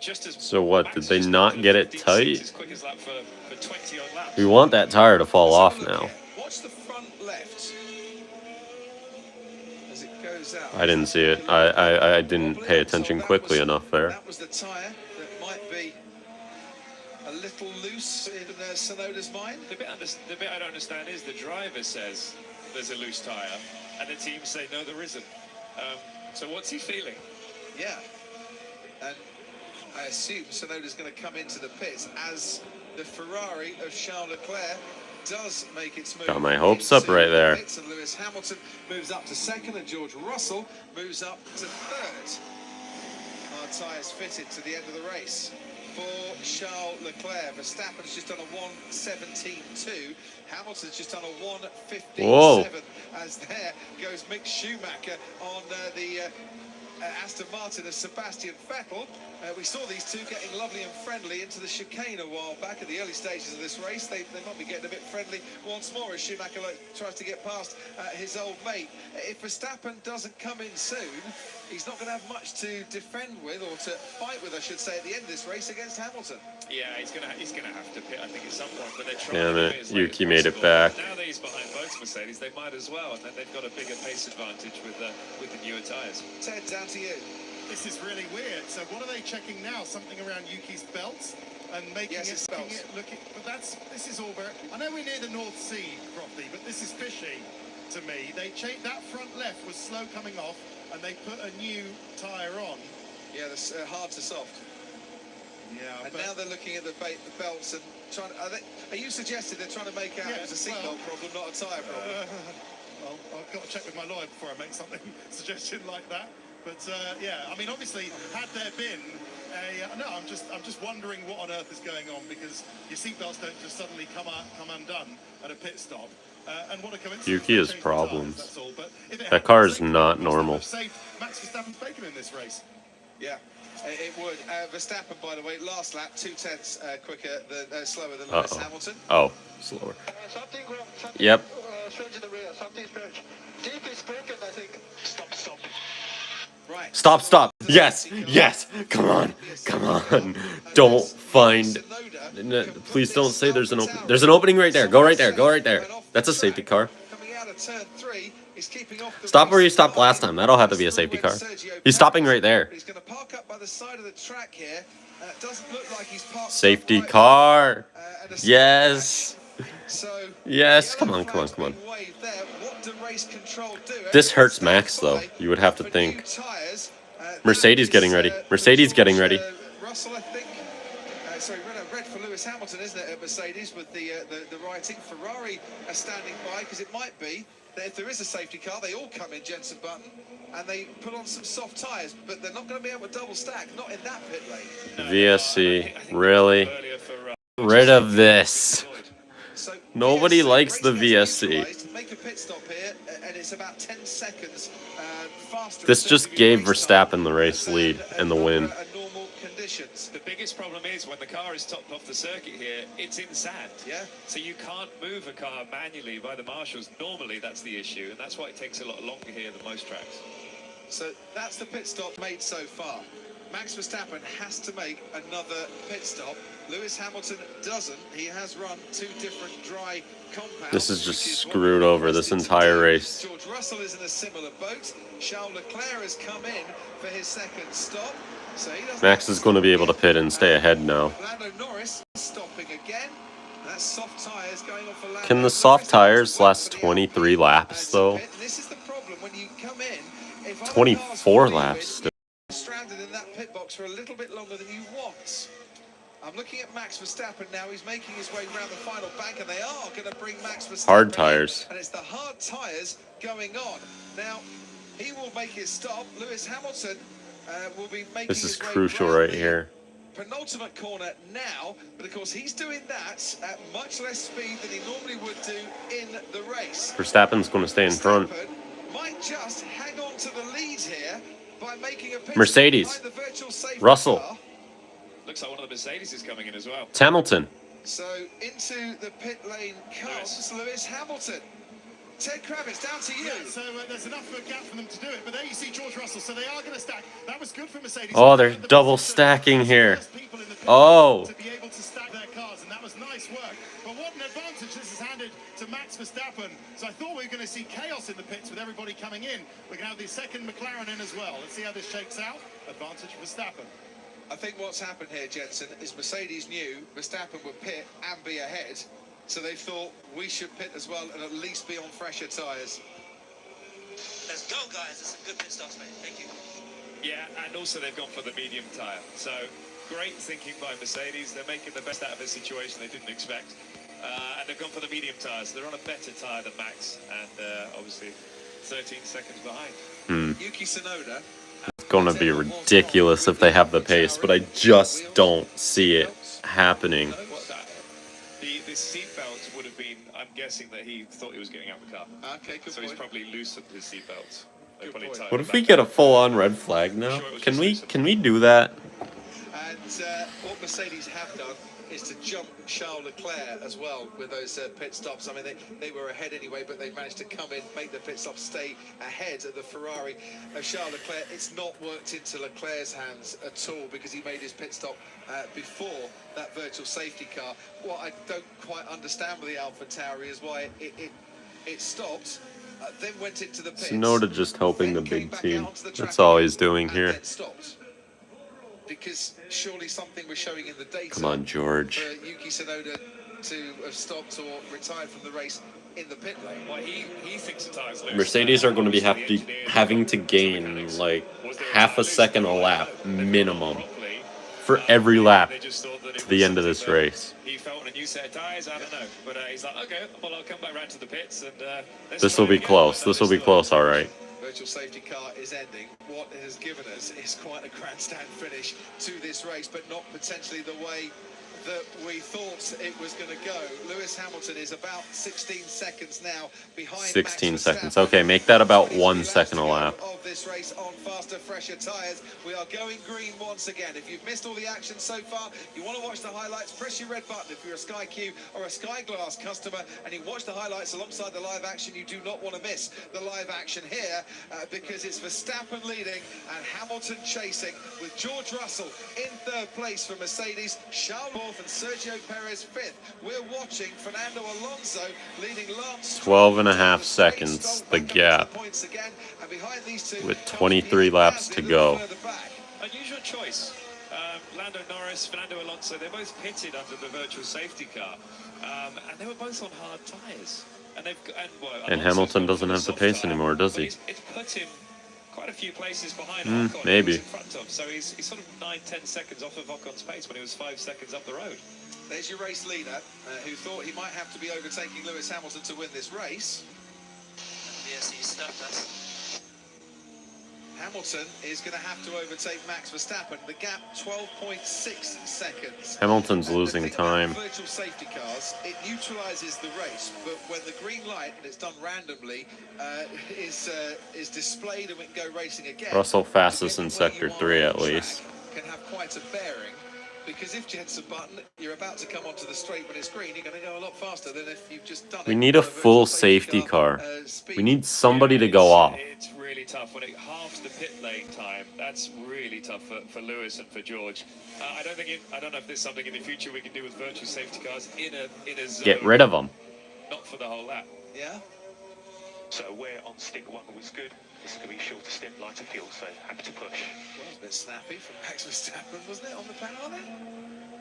Just as So what, did they not get it tight? as quick as lap for 20 odd laps. We want that tire to fall off now. Watch the front left as it goes out. I didn't see it. I didn't pay attention quickly enough there. That was the tyre that might be a little loose in Tsunoda's mind. The bit I don't understand is the driver says there's a loose tyre, and the team say no, there isn't. So what's he feeling? Yeah, and I assume Tsunoda's going to come into the pits as the Ferrari of Charles Leclerc does make its move. Got my hopes up right there. And Lewis Hamilton moves up to second, and George Russell moves up to third. Our tyres fitted to the end of the race for Charles Leclerc. Verstappen's just done a 1:17.2. Hamilton's just done a 1:15.7. As there goes Mick Schumacher on the Aston Martin of Sebastian Vettel. We saw these two getting lovely and friendly into the chicane a while back at the early stages of this race. They might be getting a bit friendly once more as Schumacher tries to get past his old mate. If Verstappen doesn't come in soon, he's not going to have much to defend with, or to fight with, I should say, at the end of this race against Hamilton. Yeah, he's gonna have to pit, I think, at some point. But they're trying Damn to it, do it as late Yuki as made it possible. back. Now that he's behind both Mercedes, they might as well, and then they've got a bigger pace advantage with the newer tyres. Ted, down to you. This is really weird. So what are they checking now? Something around Yuki's belt and making it looking. But this is all very. I know we're near the North Sea, Crofty, but this is fishy. to me. They changed that front left was slow coming off, and they put a new tyre on. Yeah, that's hard to soft. Yeah, and now they're looking at the belts and trying. Are you suggesting they're trying to make out it was a seatbelt problem, not a tyre problem? Well, I've got to check with my lawyer before I make something suggestion like that. But yeah, I mean, obviously, had there been no, I'm just wondering what on earth is going on, because your seatbelts don't just suddenly come undone at a pit stop. And what a coincidence! Yuki has problems. That's all. But if it That car is not normal. saved Max Verstappen's bacon in this race. Yeah, it would. Verstappen, by the way, last lap 2/10 quicker than slower than Lewis Hamilton. Oh, slower. Something wrong. Yep. Strange in the rear. Something strange. Deep is broken, I think. Stop. Right. Stop. Yes. Come on. Don't find. Please don't say there's an opening. There's an opening right there. Go right there. That's a safety car. Coming out of turn 3, he's keeping off the Stop where you stopped last time. That'll have to be a safety car. He's stopping right there. He's going to park up by the side of the track here. Doesn't look like he's parked. Safety car. Yes. Yes. Come on. This hurts Max though. You would have to think. Mercedes getting ready. Russell, I think. Sorry, red for Lewis Hamilton, isn't it, at Mercedes, with the writing. Ferrari are standing by, because it might be that if there is a safety car, they all come in, Jensen Button, and they put on some soft tyres, but they're not going to be able to double stack, not in that pit lane. VSC, really? Rid of this. So Nobody likes the VSC. Make a pit stop here, and it's about 10 seconds faster. This just gave Verstappen the race lead and the win. The biggest problem is when the car is topped off the circuit here, it's in sand. Yeah. So you can't move a car manually by the marshals. Normally that's the issue, and that's why it takes a lot longer here than most tracks. So that's the pit stop made so far. Max Verstappen has to make another pit stop. Lewis Hamilton doesn't. He has run 2 different dry compounds. This is just screwed over this entire race. George Russell is in a similar boat. Charles Leclerc has come in for his second stop. So Max is going to be able to pit and stay ahead now. Lando Norris stopping again. That's soft tires going off for Lando. Can the soft tires last 23 laps though? This is the problem when you come in. 24 laps. Stranded in that pit box for a little bit longer than you want. I'm looking at Max Verstappen now. He's making his way around the final bank, and they are going to bring Max Verstappen hard tires. And it's the hard tires going on. Now, he will make his stop. Lewis Hamilton will be making This is his way crucial round right the here. penultimate corner now, but of course he's doing that at much less speed than he normally would do in the race. Verstappen's going to stay in front. Might just hang on to the lead here by making a pit Mercedes. the virtual safety Russell. car. Looks like one of the Mercedes is coming in as well. It's Hamilton. So into the pit lane comes Lewis Hamilton. Ted Kravitz, down to you. Yeah, so there's enough of a gap for them to do it, but there you see George Russell, so they are going to stack. That was good for Mercedes. Oh, they're double stacking here. Oh. To be able to stack their cars, and that was nice work. But what an advantage this has handed to Max Verstappen. So I thought we were going to see chaos in the pits with everybody coming in. We're going to have the second McLaren in as well. Let's see how this shakes out. Advantage for Verstappen. I think what's happened here, Jensen, is Mercedes knew Verstappen would pit and be ahead. So they thought we should pit as well and at least be on fresher tyres. Let's go, guys. That's some good pit stops, mate. Thank you. Yeah, and also they've gone for the medium tyre. So great thinking by Mercedes. They're making the best out of a situation they didn't expect. And they've gone for the medium tyres. So they're on a better tyre than Max, and obviously 13 seconds behind. Yuki Tsunoda. It's going to be ridiculous if they have the pace, but I just don't see it happening. The seatbelt would have been, I'm guessing that he thought he was getting out the car. Okay, good so point. he's probably loosened his seatbelt. What if we get a full-on red flag now? Can we do that? And what Mercedes have done is to jump Charles Leclerc as well with those pit stops. I mean, they were ahead anyway, but they managed to come in, make the pit stop, stay ahead of the Ferrari of Charles Leclerc. It's not worked into Leclerc's hands at all because he made his pit stop before that virtual safety car. What I don't quite understand with the AlphaTauri is why it stopped, then went into the pits. Tsunoda just helping the big team. That's all he's doing here. Because surely something was showing in the data. Come on, George. For Yuki Tsunoda to have stopped or retired from the race in the pit lane. Well, he thinks the tyres loose. Mercedes are going to be having to gain like half a second a lap minimum for every lap to the end of this race. He felt a new set of tyres, I don't know. But he's like, okay, well, I'll come back round to the pits and This will be close. This will be close, all right. Virtual safety car is ending. What it has given us is quite a grandstand finish to this race, but not potentially the way that we thought it was going to go. Lewis Hamilton is about 16 seconds now behind 16 Max seconds. Verstappen. Okay, make that about 1 second a lap. Of this race on faster, fresher tyres. We are going green once again. If you've missed all the action so far, you want to watch the highlights, press your red button if you're a Sky Q or a Sky Glass customer, and you watch the highlights alongside the live action. You do not want to miss the live action here because it's Verstappen leading and Hamilton chasing, with George Russell in third place for Mercedes, Charles fourth and Sergio Perez fifth. We're watching Fernando Alonso leading Lance 12.5 seconds, the gap, with 23 laps to go. Unusual choice. Lando Norris, Fernando Alonso, they're both pitted under the virtual safety car, and they were both on hard tyres. And Hamilton doesn't have the pace anymore, does he? It's put him quite a few places behind Ocon, maybe. in front of, so he's sort of 9-10 seconds off of Ocon's pace when he was 5 seconds up the road. There's your race leader, who thought he might have to be overtaking Lewis Hamilton to win this race. Yes, he snapped us. Hamilton is going to have to overtake Max Verstappen. The gap 12.6 seconds. Hamilton's losing time. Virtual safety cars, it neutralizes the race, but when the green light, and it's done randomly, is displayed and we can go racing again. Russell fastest in sector 3 at least. Can have quite a bearing. Because if Jensen Button, you're about to come onto the straight when it's green, you're going to go a lot faster than if you've just done it. We need a full safety car. We need somebody to go off. It's really tough when it halves the pit lane time. That's really tough for Lewis and for George. I don't know if there's something in the future we can do with virtual safety cars in a zone. Get rid of them. Not for the whole lap. Yeah. So we're on stick 1 was good. This is going to be shorter stint, lighter fuel, so happy to push. Well, it was a bit snappy from Max Verstappen, wasn't it, on the power then?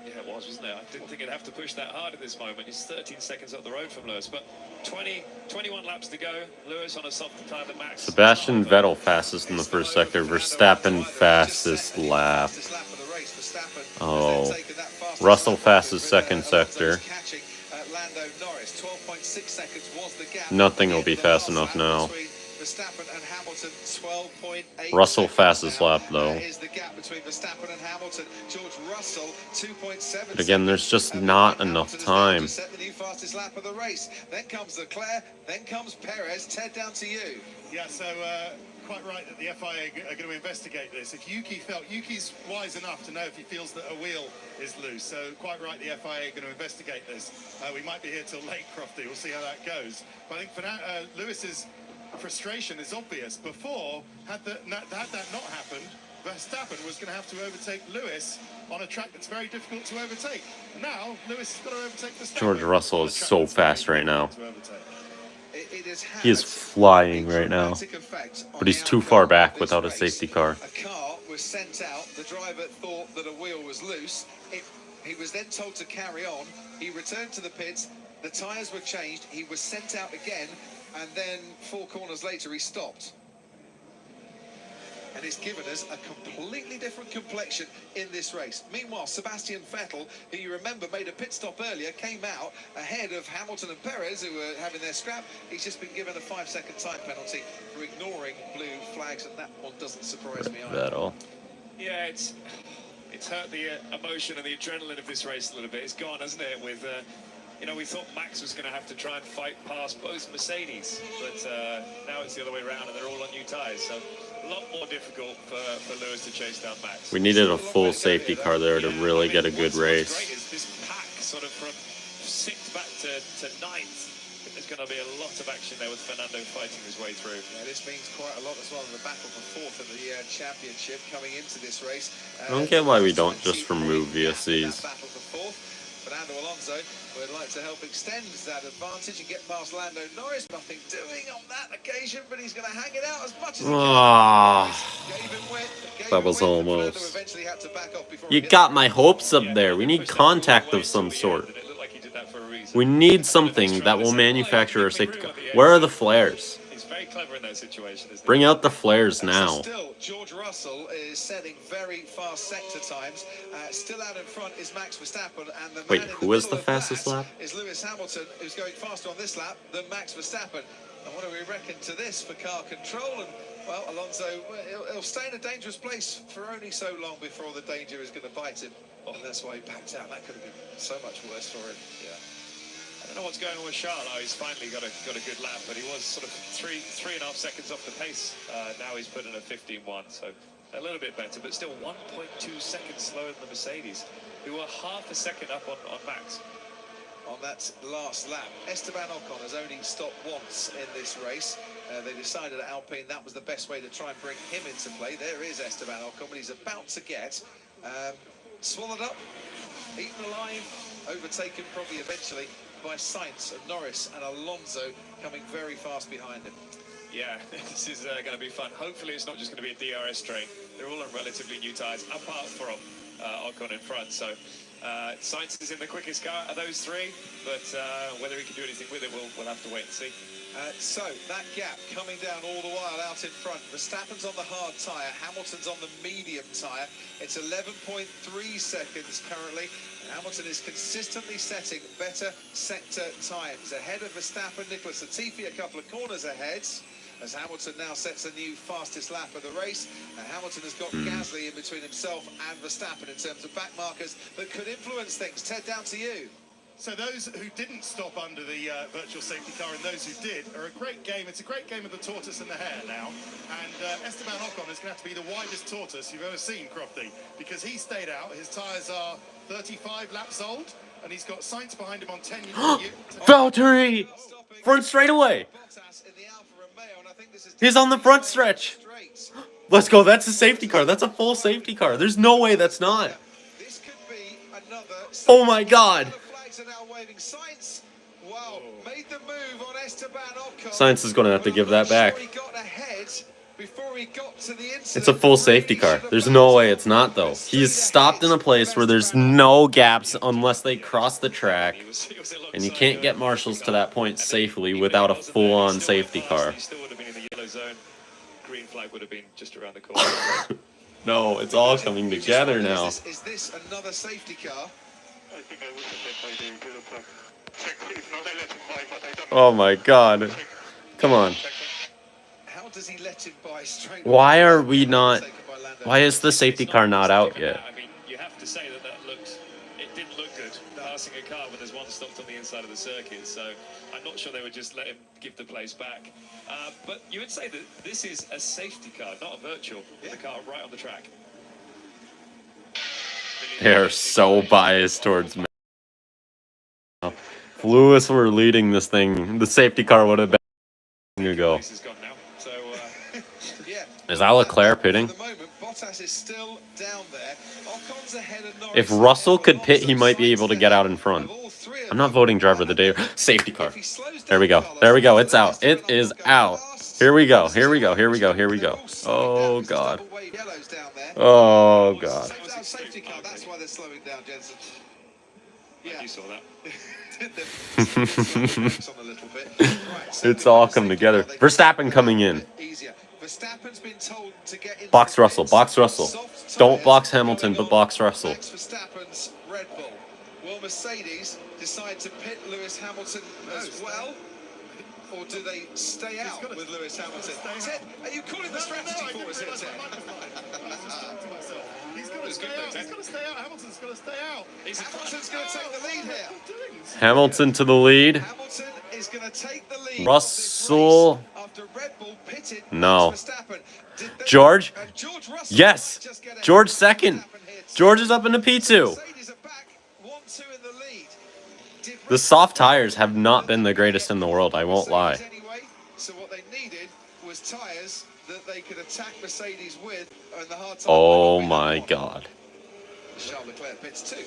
Yeah, it was, wasn't it? I didn't think it'd have to push that hard at this moment. He's 13 seconds up the road from Lewis, but 21 laps to go. Lewis on a softer time than Max. Sebastian Vettel fastest in the first sector. Verstappen fastest lap. Oh, Russell fastest second sector. Nothing will be fast enough now. Verstappen and Hamilton, 12.8. Russell fastest lap though. Is the gap between Verstappen and Hamilton. George Russell, 2.7. But again, there's just not enough time. Set the new fastest lap of the race. Then comes Leclerc, then comes Perez. Ted, down to you. Yeah, so quite right that the FIA are going to investigate this. If Yuki's wise enough to know if he feels that a wheel is loose, so quite right the FIA are going to investigate this. We might be here till late, Crofty. We'll see how that goes. But I think for now, Lewis's frustration is obvious. Before, had that not happened, Verstappen was going to have to overtake Lewis on a track that's very difficult to overtake. Now, Lewis has got to overtake Verstappen. George Russell is so fast right now. He is flying right now. But he's too far back without a safety car. A car was sent out. The driver thought that a wheel was loose. He was then told to carry on. He returned to the pits. The tyres were changed. He was sent out again. And then 4 corners later, he stopped. And it's given us a completely different complexion in this race. Meanwhile, Sebastian Vettel, who you remember made a pit stop earlier, came out ahead of Hamilton and Perez, who were having their scrap. He's just been given a 5-second time penalty for ignoring blue flags, and that one doesn't surprise me either. Vettel. Yeah, it's hurt the emotion and the adrenaline of this race a little bit. It's gone, hasn't it, with... we thought Max was going to have to try and fight past both Mercedes, but now it's the other way around and they're all on new tyres, so a lot more difficult for Lewis to chase down Max. We needed a full safety car there to really get a good race. What's great is this pack sort of from 6th back to 9th. There's going to be a lot of action there with Fernando fighting his way through. Yeah, this means quite a lot as well in the battle for 4th in the championship coming into this race. I don't get why we don't just remove VSCs. Battle for 4th. Fernando Alonso would like to help extend that advantage and get past Lando Norris. Nothing doing on that occasion, but he's going to hang it out as much as he can. That was almost. You got my hopes up there. We need contact of some sort. It looked like he did that for reason. We need something that will manufacture a safety car. Where are the flares? He's very clever in that situation, isn't he? Bring out the flares now. So still, George Russell is setting very fast sector times. Still out in front is Max Verstappen, and the Wait, man in who the was middle the of fastest that lap? is Lewis Hamilton, who's going faster on this lap than Max Verstappen. And what do we reckon to this for car control? And well, Alonso, he'll stay in a dangerous place for only so long before the danger is going to bite him. And that's why he backed out. That could have been so much worse for him. Yeah. I don't know what's going on with Charles. Oh, he's finally got a good lap, but he was sort of three and a half seconds off the pace. Now he's put in a 15.1, so a little bit better, but still 1.2 seconds slower than the Mercedes, who are half a second up on Max. On that last lap, Esteban Ocon has only stopped once in this race. They decided at Alpine that was the best way to try and bring him into play. There is Esteban Ocon, but he's about to get swallowed up, eaten alive, overtaken probably eventually by Sainz and Norris and Alonso coming very fast behind him. Yeah, this is going to be fun. Hopefully it's not just going to be a DRS train. They're all on relatively new tyres, apart from Ocon in front. So Sainz is in the quickest car of those three, but whether he can do anything with it, we'll have to wait and see. So that gap coming down all the while out in front. Verstappen's on the hard tyre, Hamilton's on the medium tyre. It's 11.3 seconds currently. Hamilton is consistently setting better sector times. Ahead of Verstappen, Nicholas Latifi a couple of corners ahead, as Hamilton now sets a new fastest lap of the race. Hamilton has got Gasly in between himself and Verstappen in terms of back markers that could influence things. Ted, down to you. So those who didn't stop under the virtual safety car and those who did are a great game. It's a great game of the tortoise and the hare now. And Esteban Ocon is going to have to be the widest tortoise you've ever seen, Crofty, because he stayed out. His tyres are 35 laps old, and he's got Sainz behind him on 10. Valtteri! Front straightaway! He's on the front stretch! Let's go, that's a safety car. That's a full safety car. There's no way that's not. Oh my god! Sainz is going to have to give that back. It's a full safety car. There's no way it's not, though. He's stopped in a place where there's no gaps unless they cross the track. And you can't get marshals to that point safely without a full-on safety car. Green flag would have been just around the corner. No, it's all coming together now. Is this another safety car? Oh my god. Come on. How does he let him by straight? Why are we not... Why is the safety car not out yet? I mean, you have to say that it didn't look good passing a car when there's one stopped on the inside of the circuit. So I'm not sure they would just let him give the place back. But you would say that this is a safety car, not a virtual. The car right on the track. They're so biased towards me. If Lewis were leading this thing, the safety car would have been long ago. Is that Leclerc pitting? If Russell could pit, he might be able to get out in front. I'm not voting driver of the day. Safety car. There we go. There we go. It's out. It is out. Here we go. Here we go. Here we go. Here we go. Oh, God. Oh, God. Safety car, that's why they're slowing down, Jensen. Yeah, you saw that. It's all come together. Verstappen coming in. Box Russell. Box Russell. Don't box Hamilton, but box Russell. Verstappen's Red Bull. Will Mercedes decide to pit Lewis Hamilton as well? Or do they stay out with Lewis Hamilton? Ted, are you calling the strategy for us here, Ted? He's got to stay out. He's got to stay out. Hamilton's got to stay out. Hamilton's going to take the lead here. Hamilton to the lead. Hamilton is going to take the lead. Russell. After Red Bull pitted No. George? Yes. George second. George is up into P2. The soft tires have not been the greatest in the world, I won't lie. So what they needed was tires that they could attack Mercedes with, and the hard Oh my god.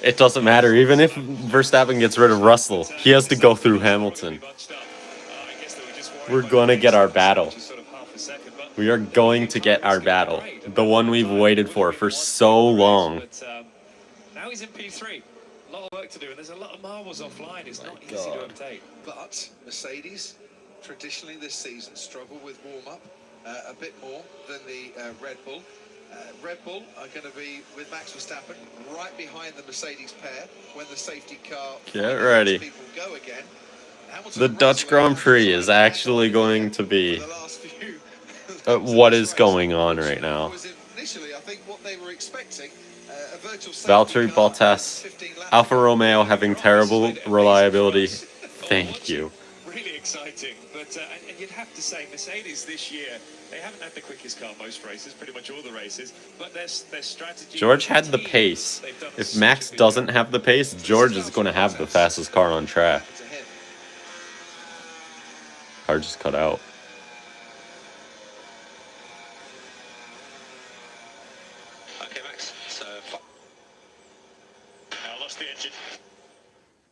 It doesn't matter, even if Verstappen gets rid of Russell, he has to go through Hamilton. We're gonna get our battle. We are going to get our battle. The one we've waited for so long. Now he's in P3. A lot of work to do, and there's a lot of marbles offline. It's not easy to obtain. But Mercedes, traditionally this season, struggle with warm-up a bit more than the Red Bull. Red Bull are going to be with Max Verstappen right behind the Mercedes pair when the safety car Get ready. people go again. The Dutch Grand Prix is actually going to be what is going on right now. Initially, I think what they were expecting, a virtual Valtteri Bottas, Alfa Romeo having terrible reliability. Thank you. Really exciting, but and you'd have to say Mercedes this year, they haven't had the quickest car most races, pretty much all the races, but their strategy... George had the pace. If Max doesn't have the pace, George is going to have the fastest car on track. Car just cut out. Okay, Max. So I lost the engine.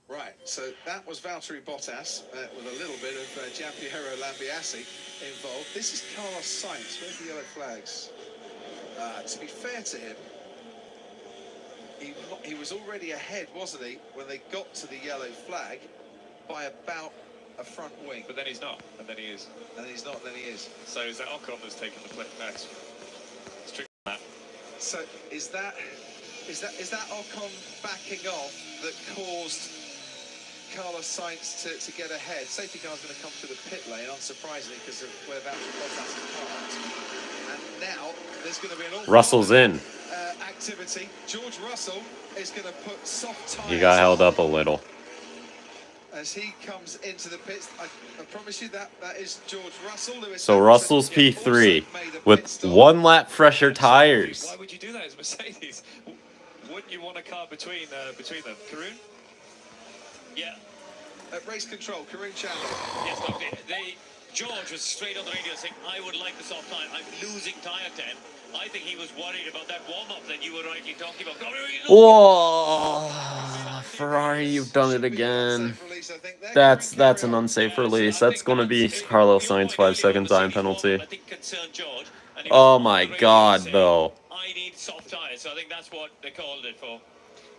Right, so that was Valtteri Bottas with a little bit of Giampiero Lambiase involved. This is Carlos Sainz. Where's the yellow flags? To be fair to him, he was already ahead, wasn't he, when they got to the yellow flag by about a front wing. But then he's not, and then he is. And then he's not, and then he is. So is that Ocon that's taken the flip next? Strict on that. So is that Ocon backing off that caused Carlos Sainz to get ahead? Safety car's going to come through the pit lane, unsurprisingly, because of where Valtteri Bottas is parked. And now there's going to be an awful Russell's in. Activity. George Russell is going to put soft tyres. He got held up a little. As he comes into the pits, I promise you that is George Russell. So Russell's P3 with 1 lap fresher tires. Why would you do that as Mercedes? Wouldn't you want a car between them? Karun? Yeah. At race control, Karun Chandler. Yes, look, George was straight on the radio saying, I would like the soft tyre. I'm losing tyre 10. I think he was worried about that warm-up that you were rightly talking about. Whoa! Ferrari, you've done it again. That's an unsafe release. That's going to be Carlos Sainz 5-second time penalty. Oh my God, though. I need soft tyres, so I think that's what they called it for.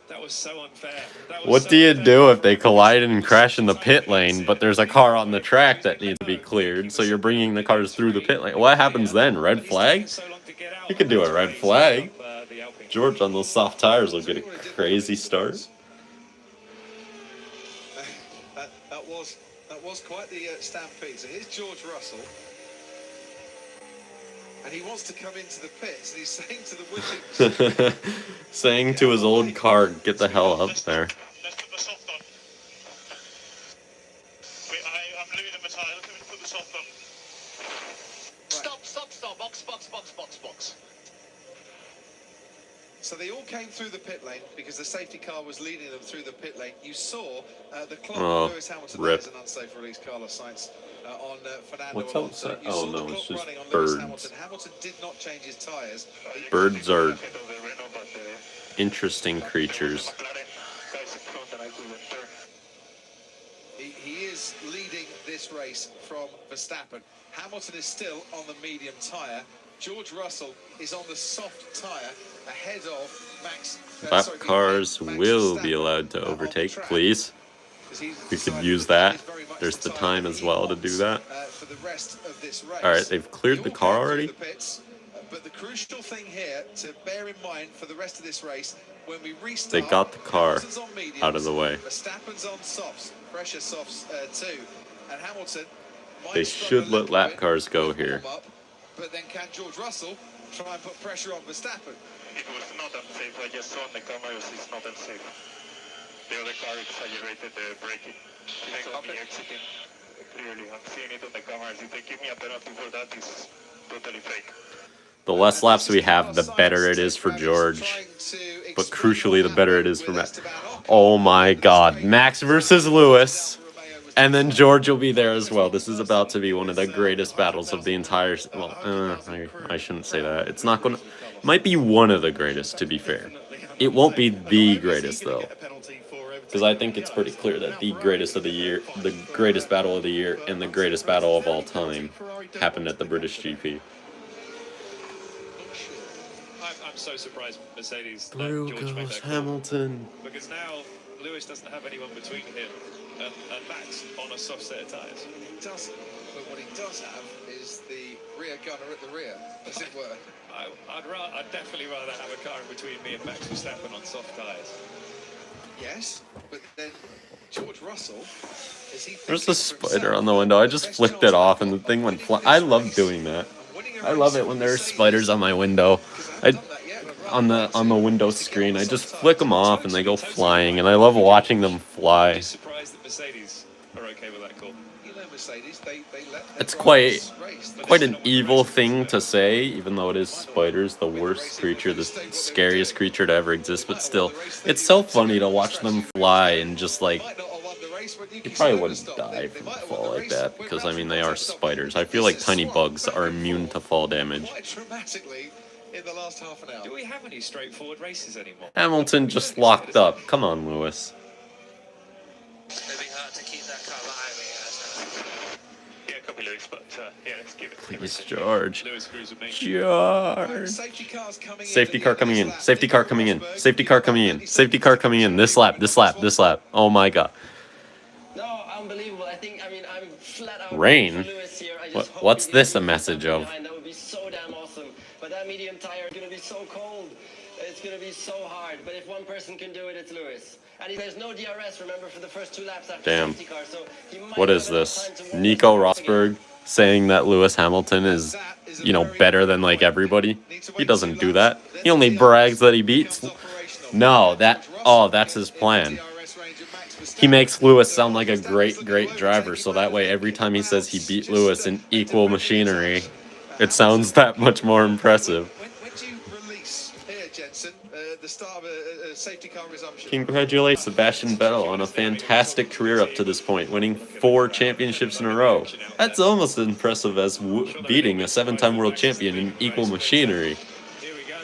That was so unfair. What do you do if they collide and crash in the pit lane, but there's a car on the track that needs to be cleared, so you're bringing the cars through the pit lane? What happens then? Red flag? You can do a red flag. George on those soft tires will get a crazy start. That was quite the stampede. So here's George Russell. And he wants to come into the pits, and he's saying to the Williams... saying to his old car, get the hell up there. Let's put the soft on. Wait, I'm leaving the tire. Let me put the soft on. Right. Stop. Box. So they all came through the pit lane because the safety car was leading them through the pit lane. You saw the clock of Lewis Hamilton. There's an unsafe release, Carlos Sainz. On Fernando What's Alonso. outside? Oh no, it's just on birds. Hamilton did not change his tyres. Birds are interesting creatures. He is leading this race from Verstappen. Hamilton is still on the medium tyre. George Russell is on the soft tyre ahead of Max. Lap cars will be allowed to overtake, please. We could use that. There's the time as well to do that. Alright, they've cleared the car already? But the crucial thing here to bear in mind for the rest of this race, when we restart, they got the car out of the way. Verstappen's on softs, pressure softs too, and Hamilton. They should let lap cars go here. But then can George Russell try and put pressure on Verstappen? It was not unsafe. I just saw on the cameras it's not unsafe. The other car exaggerated the braking. They saw me exiting clearly. I'm seeing it on the cameras. If they give me a penalty for that, it's totally fake. The less laps we have, the better it is for George. But crucially, the better it is for Max. Oh my God. Max versus Lewis. And then George will be there as well. This is about to be one of the greatest battles of the entire... Well, I shouldn't say that. It's not going to... Might be one of the greatest, to be fair. It won't be the greatest, though. Because I think it's pretty clear that the greatest of the year, the greatest battle of the year, and the greatest battle of all time happened at the British GP. I'm so surprised Mercedes. Through goes Hamilton. Because now Lewis doesn't have anyone between him and Max on a soft set of tyres. He doesn't, but what he does have is the rear gunner at the rear, as it were. I'd definitely rather have a car in between me and Max Verstappen on soft tyres. Yes, but then George Russell, is he There's a spider on the window. I just flicked it off and the thing went flying. I love doing that. I love it when there's spiders on my window. On the window screen, I just flick them off and they go flying, and I love watching them fly. I'm just surprised that Mercedes are okay with that call. You know, Mercedes, they let It's quite an evil thing to say, even though it is spiders, the worst creature, the scariest creature to ever exist, but still, it's so funny to watch them fly and just like, you probably wouldn't die from a fall like that, because I mean, they are spiders. I feel like tiny bugs are immune to fall damage. quite dramatically in the last half an hour. Do we have any straightforward races anymore? Hamilton just locked up. Come on, Lewis. It'd be hard to keep that car behind me. Yeah, copy Lewis, but yeah, let's give it. Please, George. Lewis agrees with me. George. Safety cars coming in. Safety car coming in. Safety car coming in. Safety car coming in. Safety car coming in. This lap. This lap. This lap. Oh my god. No, unbelievable. I mean, I'm flat out Rain? for Lewis here. I just hope What's he this can a message of? behind. That would be so damn awesome. But that medium tire is going to be so cold. It's going to be so hard. But if one person can do it, it's Lewis. And there's no DRS, remember, for the first 2 laps after Damn. safety car. So he might What have is enough this? time to warm Nico himself up again. Rosberg saying that Lewis Hamilton is, you know, better than like everybody? He doesn't do that. He only brags that he beats. No, that's his plan. He makes Lewis sound like a great driver, so that way every time he says he beat Lewis in equal machinery, it sounds that much more impressive. When do you release here, Jensen, the start of a safety car resumption? Congratulate Sebastian Vettel on a fantastic career up to this point, winning 4 championships in a row. That's almost as impressive as beating a 7-time world champion in equal machinery. Here we go.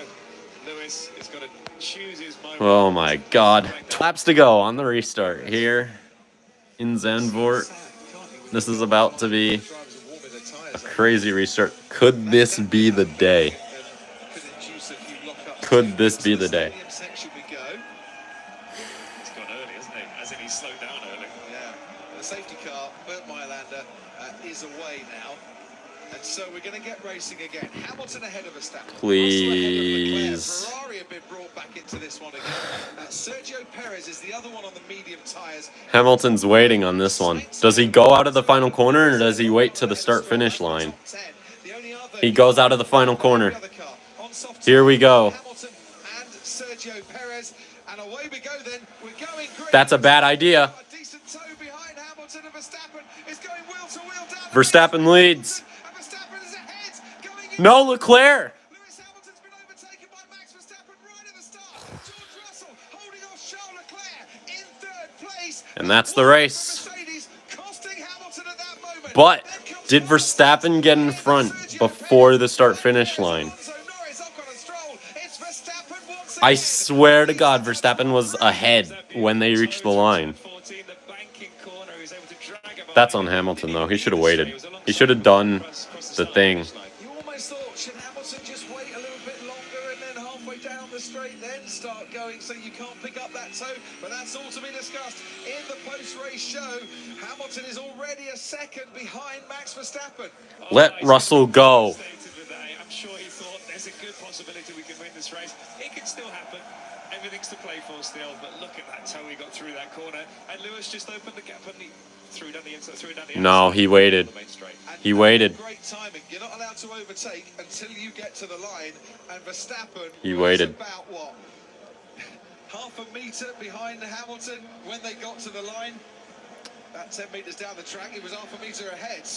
Lewis is going to choose his moment. Oh my god. 2 laps to go on the restart here in Zandvoort. This is about to be a crazy restart. Could this be the day? Could this be the day? Section we go. He's gone early, hasn't he? As in he's slowed down early. Yeah, the safety car, Bert Mailander, is away now. And so we're going to get racing again. Hamilton ahead of Verstappen. Please. Ferrari have been brought back into this one again. Sergio Perez is the other one on the medium tyres. Hamilton's waiting on this one. Does he go out of the final corner or does he wait to the start-finish line? He goes out of the final corner. Here we go. Hamilton and Sergio Perez. And away we go then. We're going green. That's a bad idea. A decent toe behind Hamilton, and Verstappen is going wheel to wheel down the Verstappen leads. and Verstappen is ahead, going No, Leclerc. Lewis Hamilton's been overtaken by Max Verstappen right at the start. George Russell holding off Charles Leclerc in 3rd place. And that's the race. Mercedes costing Hamilton at that moment. But did Verstappen get in front before the start-finish line? I swear to God, Verstappen was ahead when they reached the line. That's on Hamilton, though. He should have waited. He should have done the thing. You almost thought, should Hamilton just wait a little bit longer and then halfway down the straight then start going so you can't pick up that toe? But that's all to be discussed in the post-race show. Hamilton is already a second behind Max Verstappen. Let Russell go. I'm sure he thought there's a good possibility we can win this race. It can still happen. Everything's to play for still, but look at that toe he got through that corner. And Lewis just opened the gap and he threw down the inside, threw down the No, he waited. He waited. Great timing. You're not allowed to overtake until you get to the line. And Verstappen He was waited. about, what, half a metre behind Hamilton when they got to the line. About 10 metres down the track, he was half a metre ahead.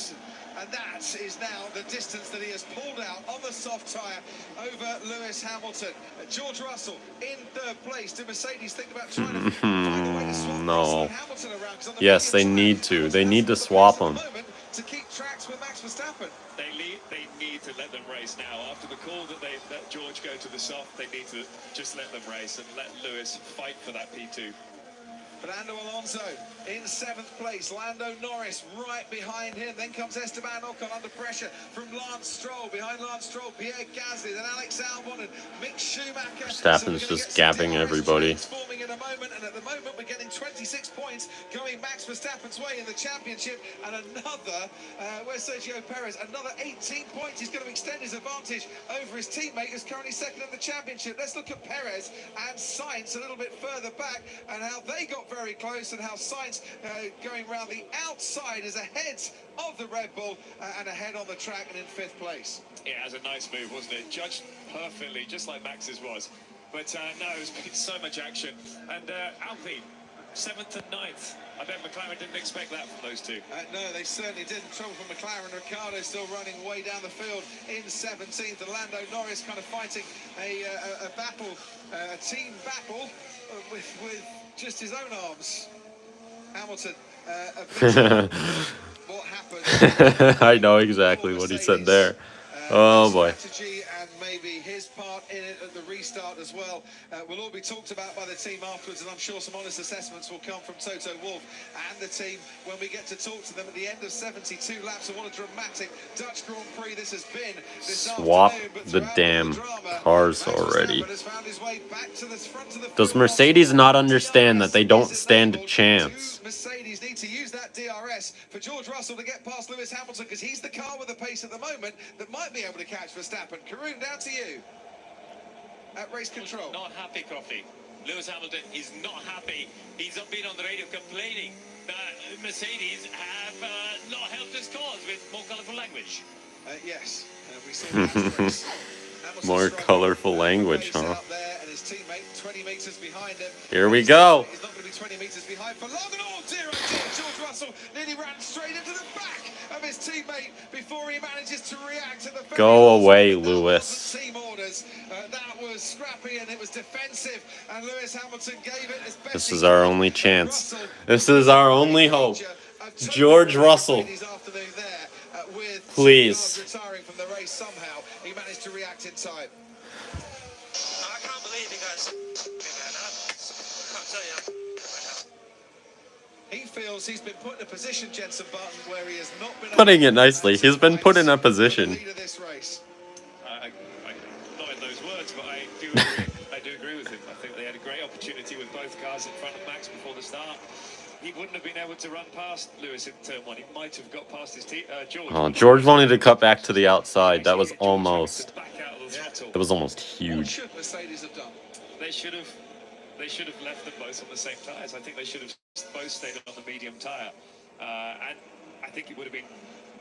And that is now the distance that he has pulled out on the soft tyre over Lewis Hamilton. George Russell in 3rd place. Do Mercedes think about trying to find a way to swap No. Hamilton around? 'Cause on the Yes, they medium need tyre, to. They need to swap them. to keep tracks with Max Verstappen. They need to let them race now. After the call that they let George go to the soft, they need to just let them race and let Lewis fight for that P2. Fernando Alonso in 7th place. Lando Norris right behind him. Then comes Esteban Ocon under pressure from Lance Stroll. Behind Lance Stroll, Pierre Gasly, then Alex Albon and Mick Schumacher. Verstappen's just gapping everybody. Forming in a moment, and at the moment we're getting 26 points going Max Verstappen's way in the championship, and another, where's Sergio Perez? Another 18 points. He's going to extend his advantage over his teammate who's currently second in the championship. Let's look at Perez and Sainz a little bit further back and how they got very close, and how Sainz going round the outside is ahead of the Red Bull and ahead on the track and in 5th place. Yeah, it was a nice move, wasn't it? Judged perfectly, just like Max's was. But no, there's been so much action. And Alpine, 7th and 9th. I bet McLaren didn't expect that from those two. No, they certainly didn't. Trouble for McLaren. Ricciardo still running way down the field in 17th. And Lando Norris kind of fighting a battle, a team battle with just his own arms. Hamilton, what happened? I know exactly what he said there. Oh boy. Strategy and maybe his part in it at the restart as well will all be talked about by the team afterwards, and I'm sure some honest assessments will come from Toto Wolff and the team when we get to talk to them at the end of 72 laps. And what a dramatic Dutch Grand Prix this has been this Swap afternoon. the damn cars already. Does Mercedes not understand that they don't stand a chance? Mercedes need to use that DRS for George Russell to get past Lewis Hamilton, because he's the car with the pace at the moment that might be able to catch Verstappen. Karoon, down to you at race control. Not happy, Coffee. Lewis Hamilton is not happy. He's been on the radio complaining that Mercedes have not helped his cause with more colourful language. Yes, we saw that race. More colorful language, huh? Out there, and his teammate 20 meters behind him. Here we go. He's not going to be 20 meters behind for long. And oh dear, George Russell nearly ran straight into the back of his teammate before he manages to react to the Go away, Lewis. team orders. That was scrappy and it was defensive, and Lewis Hamilton gave it as best. This is our only chance. This is our only hope. George Russell, please. Retiring from the race somehow, he managed to react in time. I can't believe you guys. I can't tell you. He feels he's been put in a position, Jenson Button, where he has not been Putting it nicely, he's been put in a position. lead of this race. Not in those words, but I do agree. I do agree with him. I think they had a great opportunity with both cars in front of Max before the start. He wouldn't have been able to run past Lewis in turn 1. He might have got past his George. Oh, George wanted to cut back to the outside. That was almost. It was almost What huge. should Mercedes have done? They should have left them both on the same tyres. I think they should have both stayed on the medium tyre. And I think it would have been,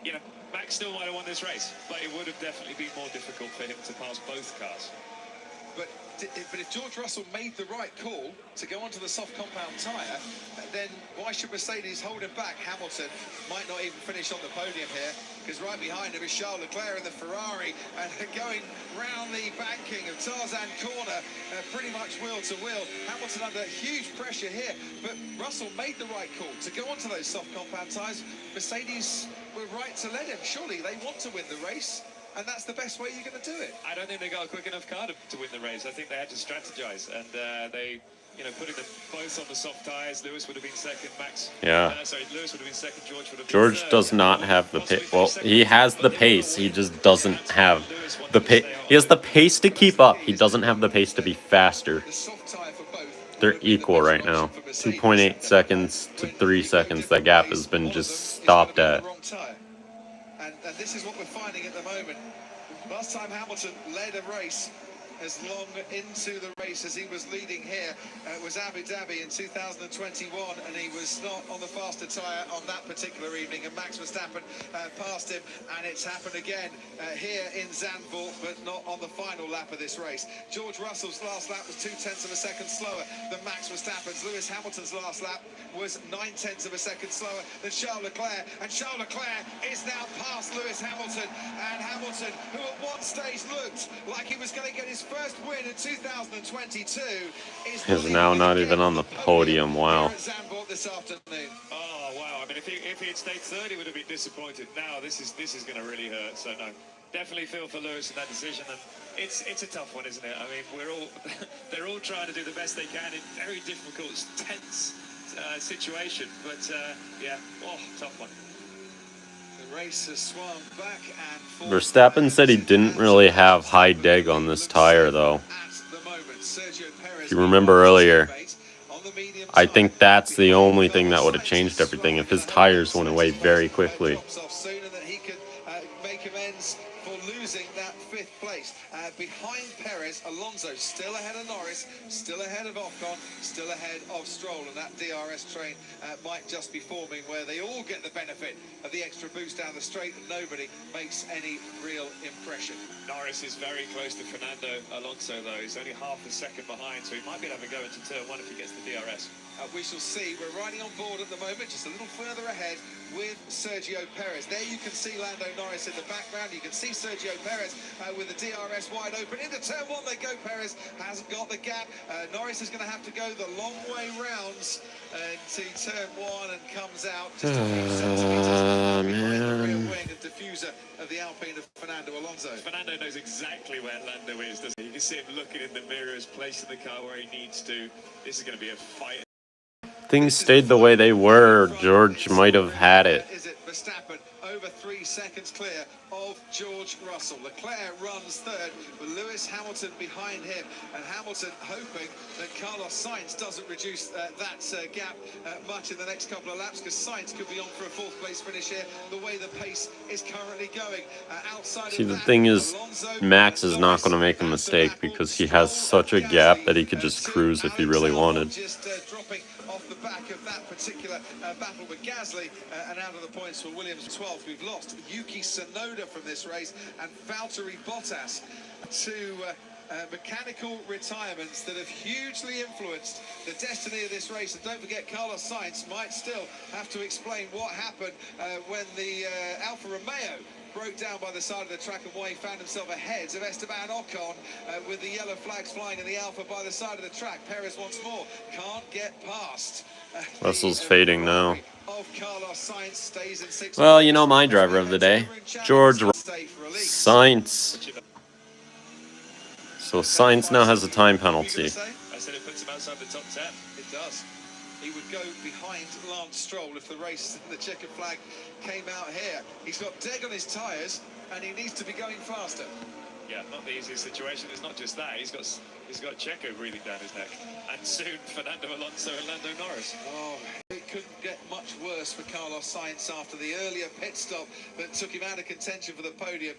you know, Max still might have won this race, but it would have definitely been more difficult for him to pass both cars. But if George Russell made the right call to go onto the soft compound tyre, then why should Mercedes hold him back? Hamilton might not even finish on the podium here, because right behind him is Charles Leclerc in the Ferrari, and going round the banking of Tarzan corner, pretty much wheel to wheel. Hamilton under huge pressure here, but Russell made the right call to go onto those soft compound tyres. Mercedes were right to let him. Surely they want to win the race, and that's the best way you're going to do it. I don't think they got a quick enough car to win the race. I think they had to strategize, and they, you know, putting them both on the soft tyres. Lewis would have been second. Max. Yeah. Lewis would have been second. George would have been George third. does not have the pace. Well, he has the pace. He just doesn't have the pace. He has the pace to keep up. He doesn't have the pace to be faster. The soft tyre for both. They're equal right now. 2.8 seconds to 3 seconds. That gap has been just stopped at. And this is what we're finding at the moment. Last time Hamilton led a race as long into the race as he was leading here was Abu Dhabi in 2021, and he was not on the faster tyre on that particular evening, and Max Verstappen passed him, and it's happened again here in Zandvoort, but not on the final lap of this race. George Russell's last lap was 0.2 of a second slower than Max Verstappen's. Lewis Hamilton's last lap was 0.9 of a second slower than Charles Leclerc, and Charles Leclerc is now past Lewis Hamilton, and Hamilton, who at one stage looked like he was going to get his first win in 2022, is now not even on the podium. Wow. This afternoon. Oh wow! I mean, if he had stayed third, he would have been disappointed. Now this is going to really hurt. So no, definitely feel for Lewis in that decision, and it's a tough one, isn't it? I mean, they're all trying to do the best they can in very difficult, tense situation, but yeah, tough one. The race has swung back and forth. Verstappen said he didn't really have high deg on this tire, though. If you remember earlier, I think that's the only thing that would have changed everything if his tires went away very quickly. Losing that fifth place. Behind Perez, Alonso still ahead of Norris, still ahead of Ocon, still ahead of Stroll, and that DRS train might just be forming where they all get the benefit of the extra boost down the straight and nobody makes any real impression. Norris is very close to Fernando Alonso, though. He's only half a second behind, so he might be able to go into turn one if he gets the DRS. We shall see. We're riding on board at the moment, just a little further ahead with Sergio Perez. There you can see Lando Norris in the background. You can see Sergio Perez with the DRS wide open. Into turn one they go. Perez hasn't got the gap. Norris is going to have to go the long way rounds to turn one and comes out just a few centimetres behind the rear wing and diffuser of the Alpine of Fernando Alonso. Fernando knows exactly where Lando is, doesn't he? You can see him looking in the mirrors, placing the car where he needs to. This is going to be a fight. Things stayed the way they were, George might have had it. Is it Verstappen over 3 seconds clear of George Russell? Leclerc runs third with Lewis Hamilton behind him, and Hamilton hoping that Carlos Sainz doesn't reduce that gap much in the next couple of laps, because Sainz could be on for a fourth place finish here the way the pace is currently going. See, the thing is, Max is not going to make a mistake because he has such a gap that he could just cruise if he really wanted. Just dropping off the back of that particular battle with Gasly, and out of the points for Williams 12th. We've lost Yuki Tsunoda from this race and Valtteri Bottas to mechanical retirements that have hugely influenced the destiny of this race. And don't forget, Carlos Sainz might still have to explain what happened when the Alfa Romeo broke down by the side of the track and why he found himself ahead of Esteban Ocon with the yellow flags flying in the Alfa by the side of the track. Perez once more can't get past. Russell's fading now. Of Carlos Sainz stays in sixth. Well, you know my driver of the day, George Sainz. So Sainz now has a time penalty. I said it puts him outside the top 10. It does. He would go behind Lance Stroll if the race, the checkered flag came out here. He's got deg on his tyres and he needs to be going faster. Yeah, not the easiest situation. It's not just that. He's got Checo breathing down his neck. And soon Fernando Alonso and Lando Norris. Oh, it couldn't get much worse for Carlos Sainz after the earlier pit stop that took him out of contention for the podium.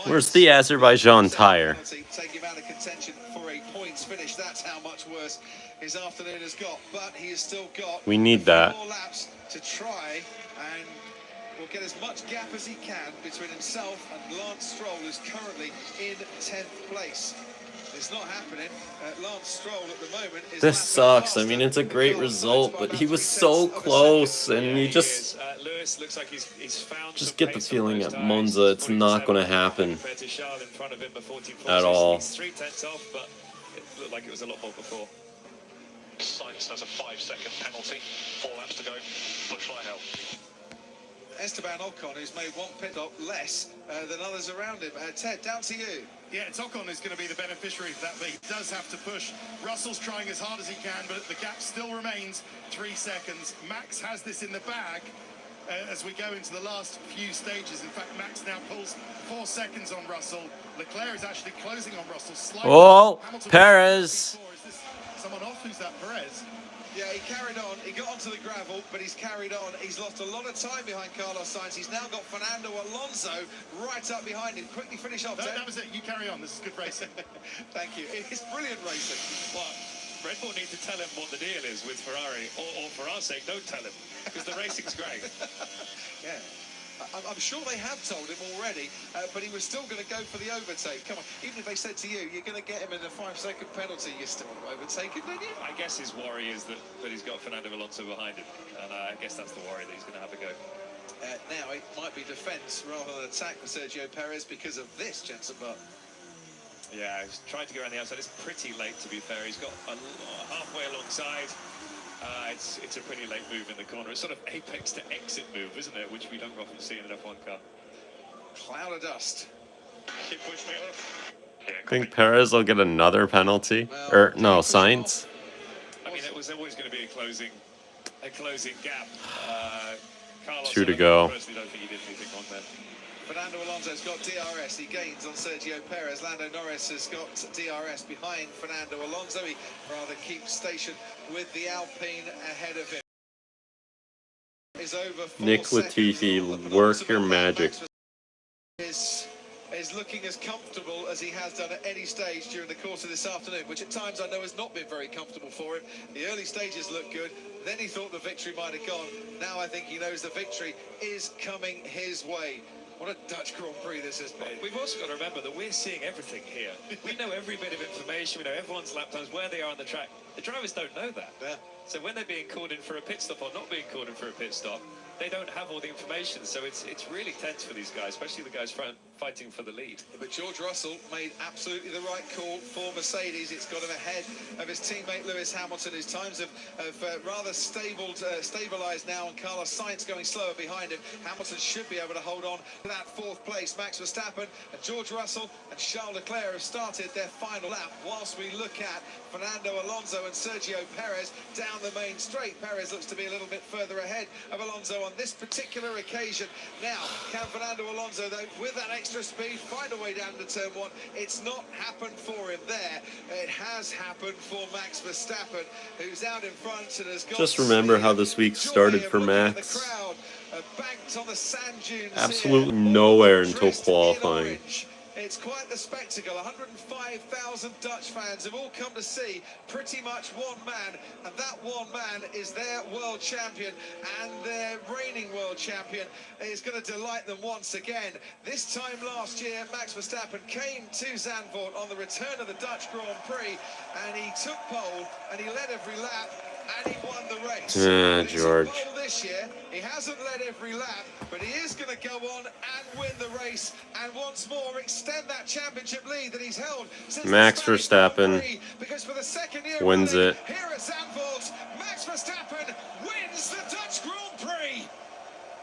Where's the Azerbaijan tire? Take him out of contention for a points finish. That's how much worse his afternoon has got. But he has still got We need that. 4 laps to try and will get as much gap as he can between himself and Lance Stroll, who's currently in 10th place. It's not happening. Lance Stroll at the moment is This sucks. I mean, it's a great result, but he was so close, and you just Lewis looks like he's found just get the feeling at Monza it's not going to happen at all. He's 3/10 off, but it looked like it was a lot more before. Sainz has a 5-second penalty. 4 laps to go. Looks like hell. Esteban Ocon, who's made 1 pit stop less than others around him. Ted, down to you. Yeah, it's Ocon who's going to be the beneficiary of that, but he does have to push. Russell's trying as hard as he can, but the gap still remains 3 seconds. Max has this in the bag as we go into the last few stages. In fact, Max now pulls 4 seconds on Russell. Leclerc is actually closing on Russell slightly. Oh, Hamilton Perez. Is this someone off? Who's that? Perez? Yeah, he carried on. He got onto the gravel, but he's carried on. He's lost a lot of time behind Carlos Sainz. He's now got Fernando Alonso right up behind him. Quickly finish off. No, that was it. You carry on. This is good racing. Thank you. It's brilliant racing. Well, Red Bull need to tell him what the deal is with Ferrari, or for our sake, don't tell him, because the racing's great. Yeah. I'm sure they have told him already, but he was still going to go for the overtake. Come on, even if they said to you, you're going to get him in a 5-second penalty, you still want to overtake him, don't you? I guess his worry is that he's got Fernando Alonso behind him, and I guess that's the worry that he's going to have a go. Now it might be defence rather than attack for Sergio Perez because of this, Jensen Button. Yeah, he's trying to go around the outside. It's pretty late, to be fair. He's got halfway alongside. It's a pretty late move in the corner. It's sort of apex to exit move, isn't it? Which we don't often see in an F1 car. Cloud of dust. I think Perez will get another penalty. Or, no, Sainz. I mean, it was always going to be a closing gap. Carlos, 2 to go. I personally don't think he did anything wrong there. Fernando Alonso's got DRS. He gains on Sergio Perez. Lando Norris has got DRS behind Fernando Alonso. He rather keeps station with the Alpine ahead of him. Is over 4 Nick seconds. Latifi, work your magic. Is looking as comfortable as he has done at any stage during the course of this afternoon, which at times I know has not been very comfortable for him. The early stages looked good, then he thought the victory might have gone. Now I think he knows the victory is coming his way. What a Dutch Grand Prix this has been. We've also got to remember that we're seeing everything here. We know every bit of information, we know everyone's lap times, where they are on the track. The drivers don't know that. Yeah. So when they're being called in for a pit stop or not being called in for a pit stop, they don't have all the information. So it's really tense for these guys, especially the guys fighting for the lead. But George Russell made absolutely the right call for Mercedes. It's got him ahead of his teammate Lewis Hamilton, whose times have rather stabilised now, and Carlos Sainz going slower behind him. Hamilton should be able to hold on to that 4th place. Max Verstappen and George Russell and Charles Leclerc have started their final lap, whilst we look at Fernando Alonso and Sergio Perez down the main straight. Perez looks to be a little bit further ahead of Alonso on this particular occasion. Now, can Fernando Alonso, though, with that extra speed, find a way down to turn 1? It's not happened for him there. It has happened for Max Verstappen, who's out in front and has got... Just remember how this week started for Max. Banked on the sand dunes. Absolutely nowhere until qualifying. It's quite the spectacle. 105,000 Dutch fans have all come to see pretty much one man, and that one man is their world champion, and their reigning world champion is going to delight them once again. This time last year, Max Verstappen came to Zandvoort on the return of the Dutch Grand Prix, and he took pole, and he led every lap, and he won the race. George. This year, he hasn't led every lap, but he is going to go on and win the race, and once more extend that championship lead that he's held since Max Verstappen because for the second year wins it. Here at Zandvoort, Max Verstappen wins the Dutch Grand Prix.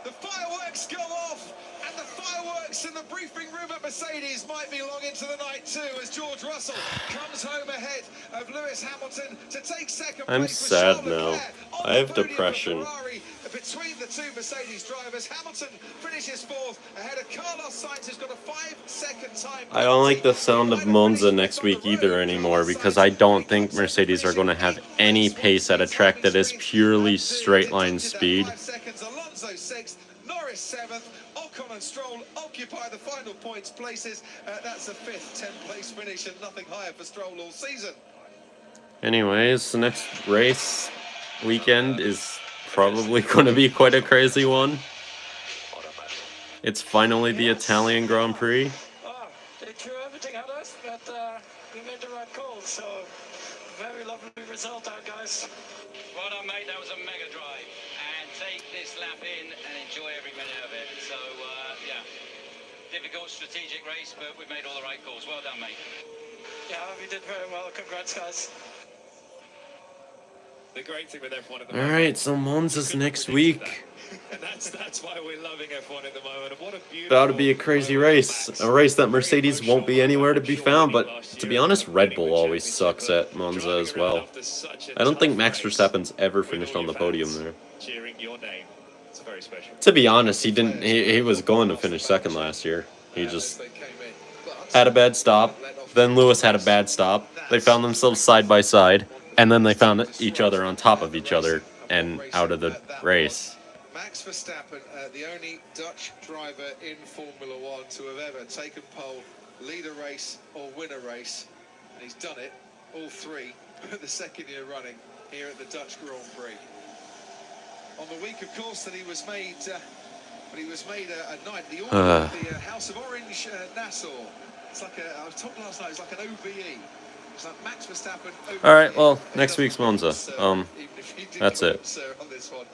The fireworks go off, and the fireworks in the briefing room at Mercedes might be long into the night too, as George Russell comes home ahead of Lewis Hamilton to take second place. I'm sad now. I have depression. Between the two Mercedes drivers, Hamilton finishes 4th ahead of Carlos Sainz, who's got a 5-second time. I don't like the sound of Monza next week either anymore, because I don't think Mercedes are going to have any pace at a track that is purely straight line speed. 5 seconds, Alonso 6th, Norris 7th, Ocon and Stroll occupy the final points places. That's a 5th, 10th place finish, and nothing higher for Stroll all season. Anyways, the next race weekend is probably going to be quite a crazy one. It's finally the Italian Grand Prix. They threw everything at us, but we made the right call, so very lovely result out, guys. Well done, mate. That was a mega drive. And take this lap in and enjoy every minute of it. So, yeah, difficult strategic race, but we've made all the right calls. Well done, mate. Yeah, we did very well. Congrats, guys. The great thing with F1 at the All moment. right, so Monza's next week. And that's why we're loving F1 at the moment. And what a beautiful, About to be a crazy race. A race that Mercedes won't be anywhere to be found, but to be honest, Red Bull always sucks at Monza as well. I don't think Max Verstappen's ever finished on the podium there. Cheering your name. It's very special. To be honest, he was going to finish second last year. He just had a bad stop. Then Lewis had a bad stop. They found themselves side by side, and then they found each other on top of each other and out of the race. Max Verstappen, the only Dutch driver in Formula One to have ever taken pole, lead a race or win a race, and he's done it, all 3, the second year running here at the Dutch Grand Prix. On the week, of course, that he was made, a knight, the Order of the House of Orange, Nassau. It's like I was told last night, it's like an OBE. It's like Max Verstappen. OBE. All right, well, next week's Monza. That's it. On this one.